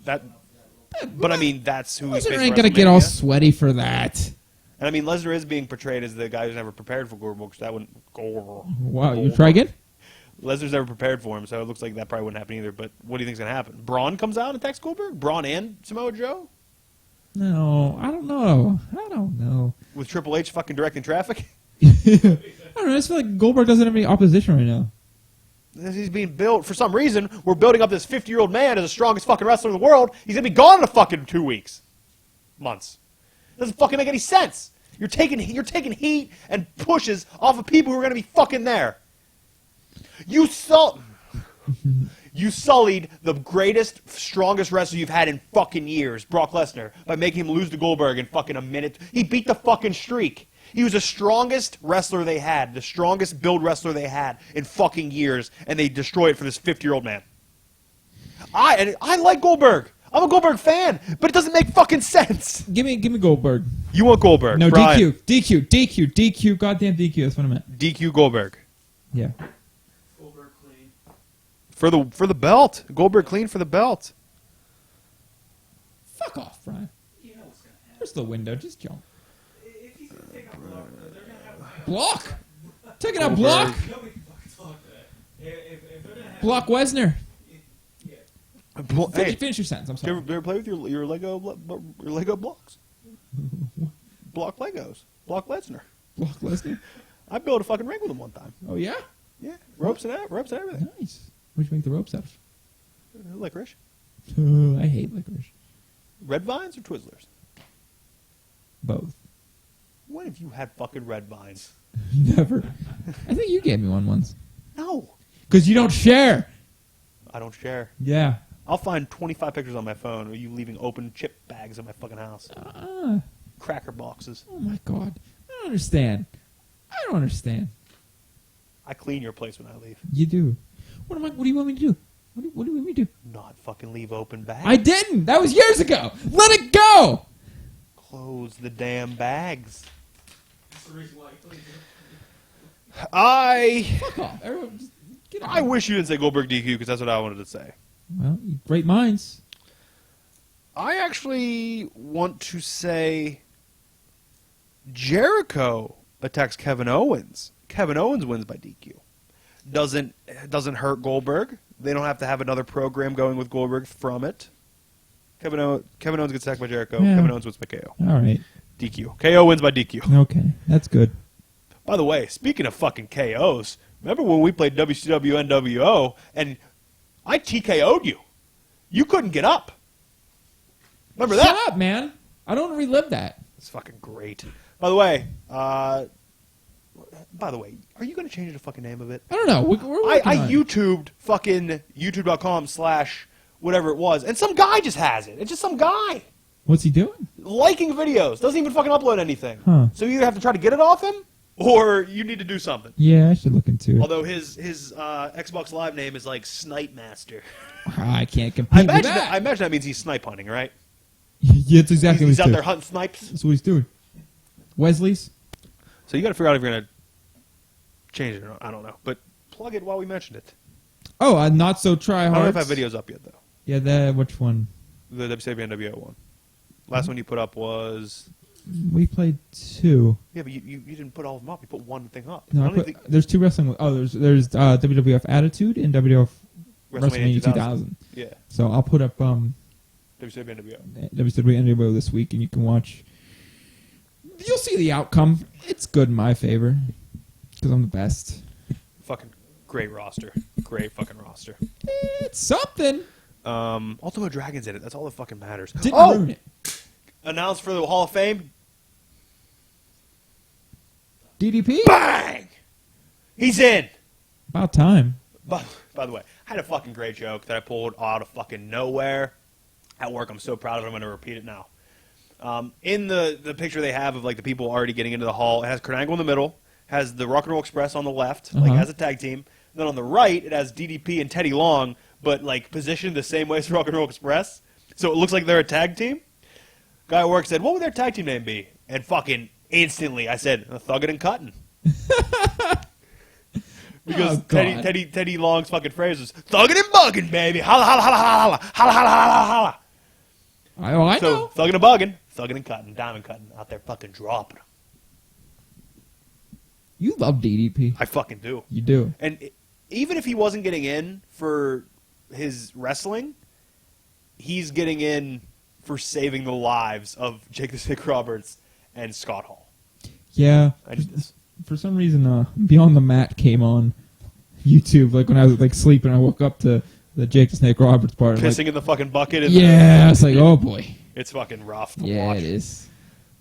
But I mean, that's who he's Lesnar facing ain't gonna get all WrestleMania. sweaty for that. And I mean, Lesnar is being portrayed as the guy who's never prepared for Goldberg, because that wouldn't go. Wow, you try again? Lesnar's never prepared for him, so it looks like that probably wouldn't happen either. But what do you think's gonna happen? Braun comes out and attacks Goldberg? Braun and Samoa Joe? No, I don't know. With Triple H fucking directing traffic? I don't know. I just feel like Goldberg doesn't have any opposition right now. He's being built, for some reason, we're building up this 50-year-old man as the strongest fucking wrestler in the world. He's gonna be gone in a fucking 2 weeks. Months. Doesn't fucking make any sense. You're taking heat and pushes off of people who are gonna be fucking there. You saw... You sullied the greatest, strongest wrestler you've had in fucking years, Brock Lesnar, by making him lose to Goldberg in fucking a minute. He beat the fucking streak. He was the strongest wrestler they had, the strongest build wrestler they had in fucking years, and they destroyed it for this 50-year-old man. I like Goldberg. I'm a Goldberg fan, but it doesn't make fucking sense. Give me Goldberg. You want Goldberg? No, Brian. DQ, goddamn DQ. That's what I meant. DQ Goldberg. Yeah. Goldberg clean. For the belt. Goldberg clean for the belt. Fuck off, Brian. You know what's gonna happen. Where's the window? Just jump. If he's gonna take out Brock, they're gonna have Block. Taking out Goldberg. Block. nobody can fucking talk that. If they're gonna have Block Wesner. yeah. Hey, Finish your sentence. I'm do you sorry. ever play with your Lego blocks? Block Legos. Block Lesnar. Block Lesnar. I built a fucking ring with him one time. Oh yeah. Yeah, ropes and everything. Nice. What'd you make the ropes out of? Licorice. I hate licorice. Red vines or Twizzlers? Both. When have you had fucking red vines? Never. I think you gave me one once. No. Because you don't share. I don't share. Yeah. I'll find 25 pictures on my phone of you leaving open chip bags in my fucking house. Cracker boxes. Oh my god. I don't understand. I don't understand. I clean your place when I leave. You do. What do you want me to do? What do you want me to do? Not fucking leave open bags. I didn't. That was years ago. Let it go. Close the damn bags. That's the reason why he cleans it. Fuck off. Everyone, just get I out. wish you didn't say Goldberg DQ because that's what I wanted to say. Well, great minds. I actually want to say Jericho attacks Kevin Owens. Kevin Owens wins by DQ. Doesn't hurt Goldberg. They don't have to have another program going with Goldberg from it. Kevin Owens gets attacked by Jericho. Yeah. Kevin Owens wins by KO. All right. DQ. KO wins by DQ. Okay. That's good. By the way, speaking of fucking KOs, remember when we played WCW NWO and I TKO'd you? You couldn't get up. Remember that? Shut up, man. I don't want to relive that. It's fucking great. By the way, are you going to change the fucking name of it? I don't know. We're working I on it. YouTubed fucking youtube.com/whatever it was, and some guy just has it. It's just some guy What's he doing? liking videos. Doesn't even fucking upload anything. Huh. So you either have to try to get it off him, or you need to do something. Yeah, I should look into it. Although his Xbox Live name is like Snipe Master. I can't I compete with imagine that. that means he's snipe hunting, right? Yeah, it's exactly He's what out he's there doing. hunting snipes. That's what he's doing. Wesley's? So you got to figure out if you're gonna change it or not. I don't know, but plug it while we mentioned it. Oh, not so try I hard. don't know if I have videos up yet though. Yeah, which one? The WCW NWO one. Last one you put up was We played two. yeah, but you didn't put all of them up. You put one thing up. No, I I don't put, think there's two wrestling. Oh, there's WWF Attitude and WWF WrestleMania 2000. Yeah, So I'll put up WCW NWO. WCW NWO this week, and you can watch. You'll see the outcome. It's good in my favor because I'm the best. Fucking great roster. Great fucking roster. It's something. Ultimo Dragon's in it. That's all that fucking matters. Didn't ruin it. Announced for the Hall of Fame. DDP. Bang! He's in. About time. By the way, I had a fucking great joke that I pulled out of fucking nowhere at work. I'm so proud of it. I'm going to repeat it now. In the picture they have of like the people already getting into the hall, it has Kurt Angle in the middle, has the Rock and Roll Express on the left, like as a tag team. And then on the right, it has DDP and Teddy Long, but like positioned the same way as Rock and Roll Express. So it looks like they're a tag team. Guy at work said, "What would their tag team name be?" And fucking instantly, I said, "Thuggin' and Cuttin'." Because Oh, God. Teddy Long's fucking phrase was "thuggin' and buggin', baby, holla holla holla holla holla holla holla holla." I So know. thuggin' and buggin', thuggin' and cuttin', diamond cuttin', out there fucking dropping 'em. You love DDP. I fucking do. You do. And even if he wasn't getting in for his wrestling, he's getting in for saving the lives of Jake the Snake Roberts and Scott Hall. Yeah. Just, For some reason, Beyond the Mat came on YouTube. Like when I was like sleeping, I woke up to the Jake the Snake Roberts part. pissing Like, in the fucking bucket. And yeah, it's like, oh boy. it's fucking rough to Yeah, watch. it is.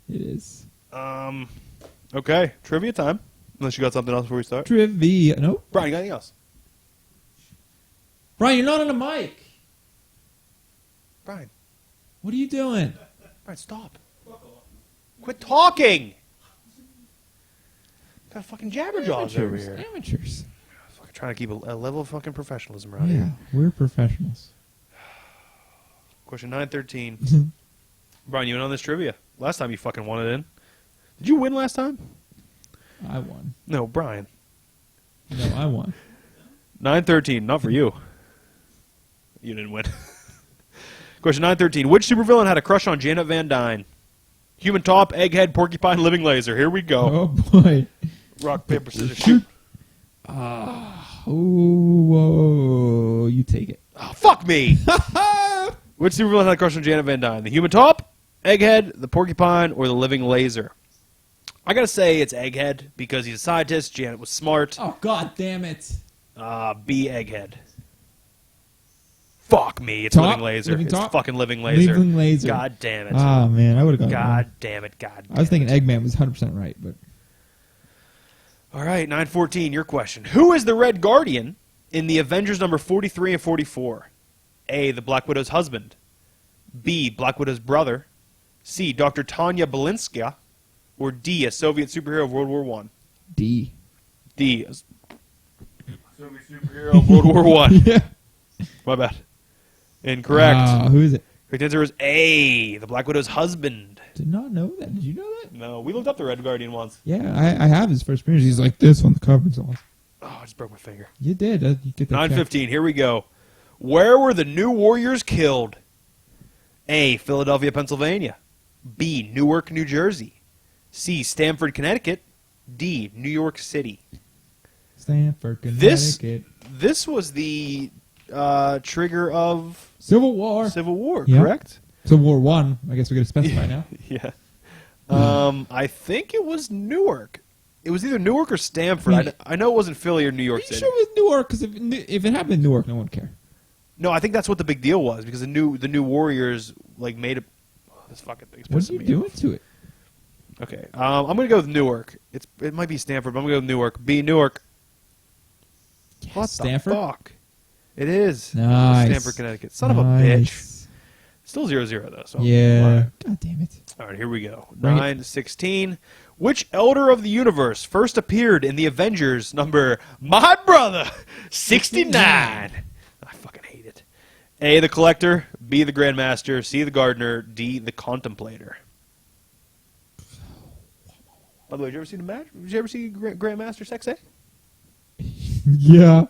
It is. Okay, trivia time. Unless you got something else before we start. Trivia. Nope. Brian, you got anything else? Brian, you're not on a mic. Brian, What are you doing? Brian, stop. Fuck off. Quit talking. Got fucking jabberjaws over here. Amateurs. Fucking trying to keep a level of fucking professionalism around Yeah, here. we're professionals. Question 913. Brian, you went on this trivia. Last time you fucking won it in. Did you win last time? I won. No, Brian. No, I won. 913, not for you. You didn't win. Question 913. Which supervillain had a crush on Janet Van Dyne? Human top, egghead, porcupine, living laser. Here we go. Oh, boy. Rock, paper, scissors, shoot. Oh, you take it. Oh, fuck me. Which supervillain had a crush on Janet Van Dyne? The human top, egghead, the porcupine, or the living laser? I gotta say it's egghead because he's a scientist. Janet was smart. Oh, God damn it. B, egghead. Fuck me. It's Top? living laser. Living It's top? fucking living laser. Living laser. God damn it. Oh, man, I would have got it. God damn it. God damn I was thinking it. Eggman was 100% right, but All right, 914, your question. Who is the Red Guardian in the Avengers number 43 and 44? A, the Black Widow's husband. B, Black Widow's brother. C, Dr. Tanya Belinska. Or D, a Soviet superhero of World War I. D. D, a Soviet superhero of World War I. Yeah. My bad. Incorrect. Who is it? Correct answer is A, the Black Widow's husband. Did not know that. Did you know that? No, we looked up the Red Guardian once. Yeah, I have his first appearance. He's like this on the cover and so on. Oh, I just broke my finger. You did. You get that 9:15. Here we go. Where were the New Warriors killed? A, Philadelphia, Pennsylvania. B, Newark, New Jersey. C, Stamford, Connecticut. D, New York City. Stanford, This- Connecticut. This was the trigger of Civil War. Civil War, Yeah. correct? Civil War 1. I guess we're going to specify now. Yeah. I think it was Newark. It was either Newark or Stamford. Yeah. I know it wasn't Philly or New Are York you City. sure it was Newark? Because if it happened in Newark, no one would care. No, I think that's what the big deal was because the new Warriors like made it. Oh, this fucking thing's What pissing are you me doing off. to it? Okay, I'm gonna go with Newark. It might be Stanford, but I'm gonna go with Newark. B, Newark. What Stanford? the fuck? It is. Nice. Stanford, Connecticut. Son of a bitch. Still 0-0 though. So Yeah. all right. God damn it. All right, here we go. Bring it. 9:16. Which Elder of the Universe first appeared in the Avengers number My Brother 69? I fucking hate it. A, the Collector. B, the Grandmaster. C, the Gardener. D, the Contemplator. By the way, did you ever see the match? Did you ever see Grandmaster Sexay? Yeah.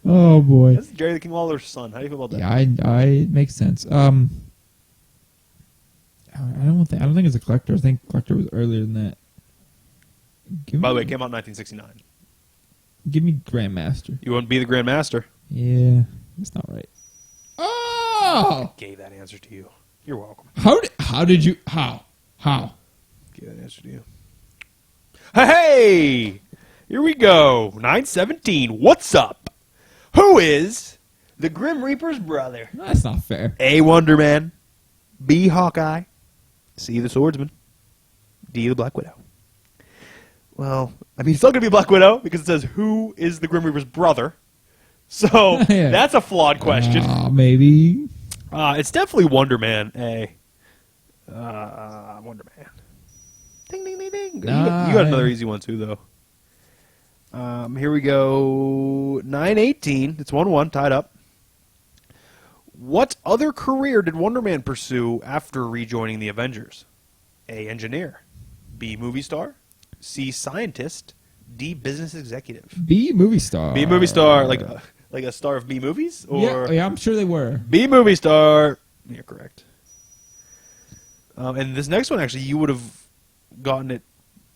Oh boy. That's Jerry the King Lawler's son. How do you feel about that? Yeah, it makes sense. I don't think it's a Collector. I think Collector was earlier than that. By the way, it came out in 1969. Give me Grandmaster. You wouldn't be the Grandmaster. Yeah, that's not right. Oh! Gave that answer to you. You're welcome. How did you how? Gave that answer to you. Hey! Here we go. 9:17. What's up? Who is the Grim Reaper's brother? No, that's not fair. A, Wonder Man. B, Hawkeye. C, the Swordsman. D, the Black Widow. Well, I mean, it's still going to be Black Widow because it says, who is the Grim Reaper's brother? So, Yeah. that's a flawed question. Maybe. It's definitely Wonder Man, A. Wonder Man. Ding, ding, ding, ding. You got another easy one, too, though. Here we go. 9:18. It's 1-1, tied up. What other career did Wonder Man pursue after rejoining the Avengers? A, engineer. B, movie star. C, scientist. D, business executive. B movie star. B, movie star, like a star of B movies? Or yeah, I'm sure they were. B, movie star. You're correct. And this next one, actually, you would have gotten it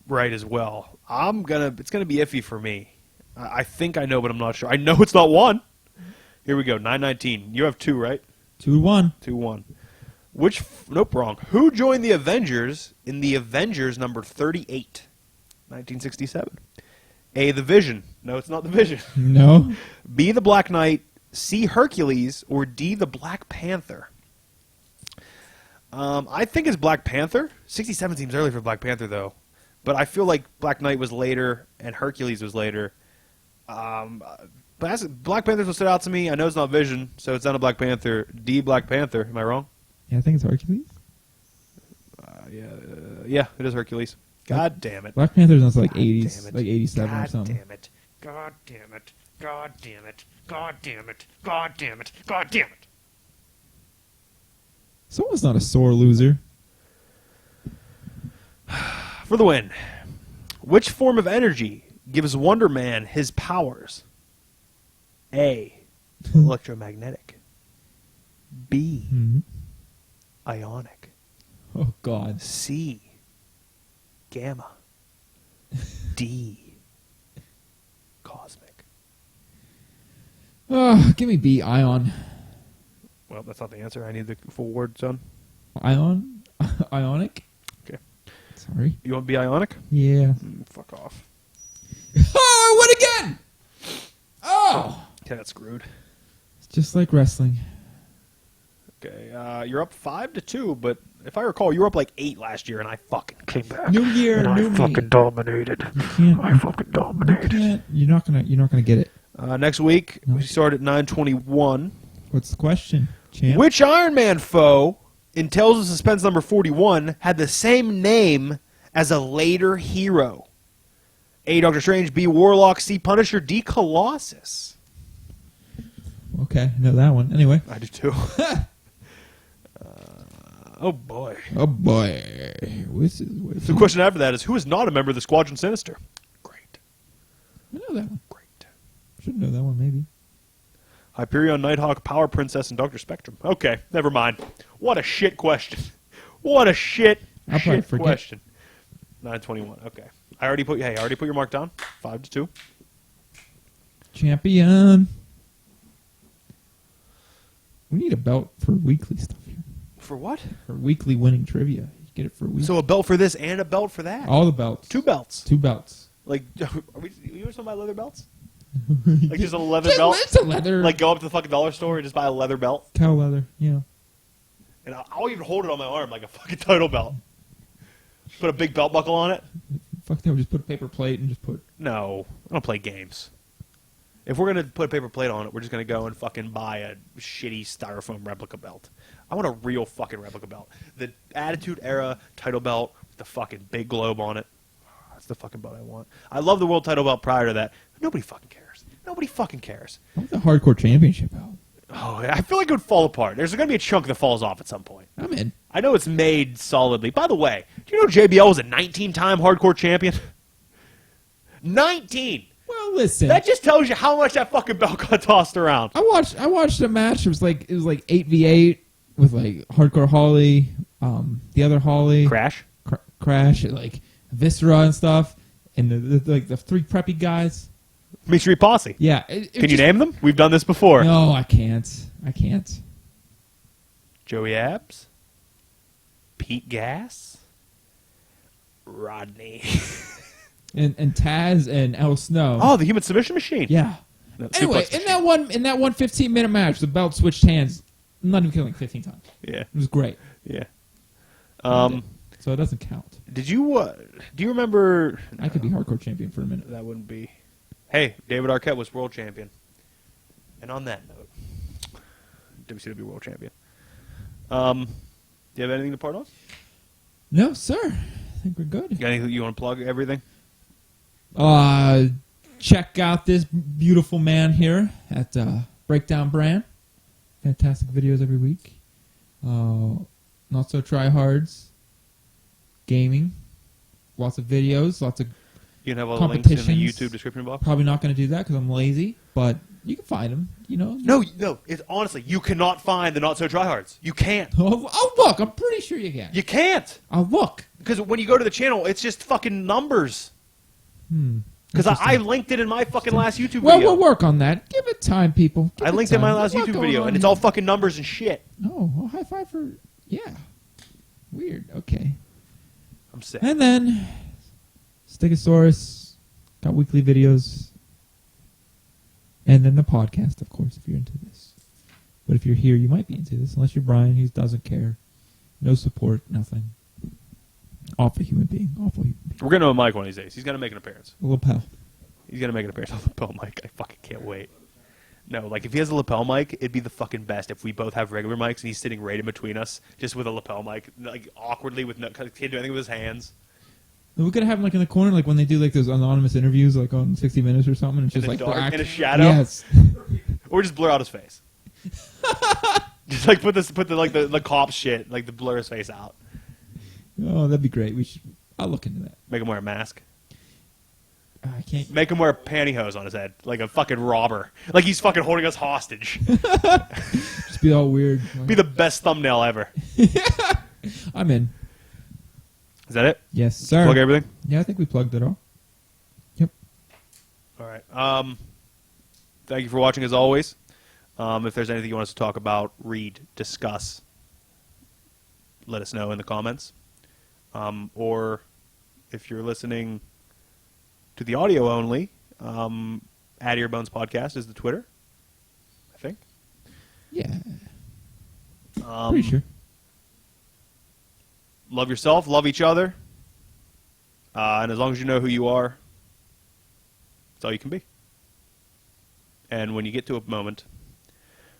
right as well. It's gonna be iffy for me. I think I know, but I'm not sure. I know it's not one. Here we go. 9:19. You have two, right? 2-1. 2-1. Nope, wrong. Who joined the Avengers in the Avengers number 38, 1967? A, the Vision. No, it's not the Vision. No. B, the Black Knight. C, Hercules. Or D, the Black Panther. I think it's Black Panther. 67 seems early for Black Panther, though. But I feel like Black Knight was later and Hercules was later. Black Panther's what stood out to me. I know it's not Vision, so it's not a Black Panther. D Black Panther. Am I wrong? Yeah, I think it's Hercules. Yeah, it is Hercules. God damn it. Black Panther's was like God 80s, damn it. like 87 or God something. damn it. God damn it. God damn it. God damn it. God damn it. God damn it. Someone's not a sore loser. For the win. Which form of energy gives Wonder Man his powers? A. Electromagnetic. B. Mhm. Ionic. Oh, God. C. Gamma. D. Cosmic. Oh, give me B. Ion. Well, that's not the answer. I need the full word, son. Ion? Ionic? Okay. Sorry. You want to be ionic? Yeah. Fuck off. Oh, what again? Oh! Okay, that's screwed. It's just like wrestling. Okay, you're up 5-2, but if I recall, you were up like 8 last year, and I fucking came back. New year, and new I me. fucking dominated. You can't. I fucking dominated. You can't. You're not gonna get it. Next week, No. we start at 9:21. What's the question, champ? Which Iron Man foe in Tales of Suspense number 41 had the same name as a later hero? A. Doctor Strange, B. Warlock, C. Punisher, D. Colossus. Okay, I know that one. Anyway. I do too. Oh boy. Oh boy. The question after that is, who is not a member of the Squadron Sinister? Great. I know that one. Great. Should know that one, maybe. Hyperion, Nighthawk, Power Princess, and Dr. Spectrum. Okay, never mind. What a shit question. What a shit I'll probably forget. question. 9:21. Okay. I already put your mark down. 5-2. Champion. We need a belt for weekly stuff here. For what? For weekly winning trivia. You get it for a week. So a belt for this and a belt for that. All the belts. 2 belts. 2 belts. Like, are you talking about leather belts? Like just a leather belt? It's a leather. Like go up to the fucking dollar store and just buy a leather belt? Cow leather, yeah. And I'll even hold it on my arm like a fucking title belt. Put a big belt buckle on it? Fuck that, we just put a paper plate and just put... No, I don't play games. If we're going to put a paper plate on it, we're just going to go and fucking buy a shitty styrofoam replica belt. I want a real fucking replica belt. The Attitude Era title belt with the fucking big globe on it. That's the fucking belt I want. I love the world title belt prior to that. Nobody fucking cares. Nobody fucking cares. I want the hardcore championship belt. Oh, I feel like it would fall apart. There's going to be a chunk that falls off at some point. I'm in. I know it's made solidly. By the way, do you know JBL was a 19-time hardcore champion? 19! Well, listen. That just tells you how much that fucking belt got tossed around. I watched a match. It was like 8v8 with like Hardcore Holly, the other Holly, Crash? Crash, and, like Viscera and stuff, and the 3 preppy guys. Meat Street Posse. Yeah. Can you name them? We've done this before. No, I can't. Joey Abs, Pete Gas, Rodney. And Taz and El Snow. Oh, the Human Submission Machine. Yeah. No, Anyway, Suplex in that one 15-minute match, the belt switched hands. I'm not even killing 15 times. Yeah. It was great. Yeah. So it doesn't count. Did you? Do you remember? I could be hardcore champion for a minute. That wouldn't be. Hey, David Arquette was world champion. And on that note, WCW world champion. Do you have anything to part on? No, sir. I think we're good. You got anything you want to plug? Everything. Check out this beautiful man here at Breakdown Brand. Fantastic videos every week. Not so tryhards. Gaming. Lots of videos. Lots of You can have all the links in the competitions. YouTube description box. Probably not going to do that because I'm lazy, but you can find them. You know. No. It's honestly, you cannot find the not so tryhards. You can't. Oh, look! I'm pretty sure you can. You can't. Oh, look. Because when you go to the channel, it's just fucking numbers. Because I linked it in my fucking last YouTube Well, video. we'll work on that. Give it time, people. Give I it linked it in my time. last There's a lot YouTube going video, on and it's here. all fucking numbers and shit. Oh, well, high five for... Yeah. Weird. Okay. I'm sick. And then, Stegosaurus got weekly videos. And then the podcast, of course, if you're into this. But if you're here, you might be into this. Unless you're Brian, who doesn't care. No support, nothing. Awful human being. Awful human being. We're going to know Mike one of these days. He's going to make an appearance. A lapel. He's going to make an appearance on the Bill Mike. I fucking can't wait. No, like if he has a lapel mic, it'd be the fucking best if we both have regular mics and he's sitting right in between us, just with a lapel mic, like awkwardly with no, cause he can't do anything with his hands. We could have him like in the corner, like when they do like those anonymous interviews, like on 60 Minutes or something. And it's In just the like dark, black. in a shadow. Yes. Or just blur out his face. Just like put the cop shit, like the blur his face out. Oh, that'd be great. I'll look into that. Make him wear a mask. I can't. Make him wear pantyhose on his head, like a fucking robber. Like he's fucking holding us hostage. Just be all weird. Be the best thumbnail ever. I'm in. Is that it? Yes, sir. Plug everything? Yeah, I think we plugged it all. Yep. All right. Thank you for watching as always. If there's anything you want us to talk about, read, discuss, let us know in the comments. Or if you're listening to the audio only, at Earbones Podcast is the Twitter, I think. Yeah. Pretty sure. Love yourself, love each other, and as long as you know who you are, that's all you can be. And when you get to a moment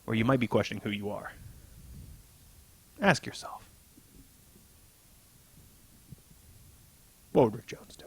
where you might be questioning who you are, ask yourself, what would Rick Jones do?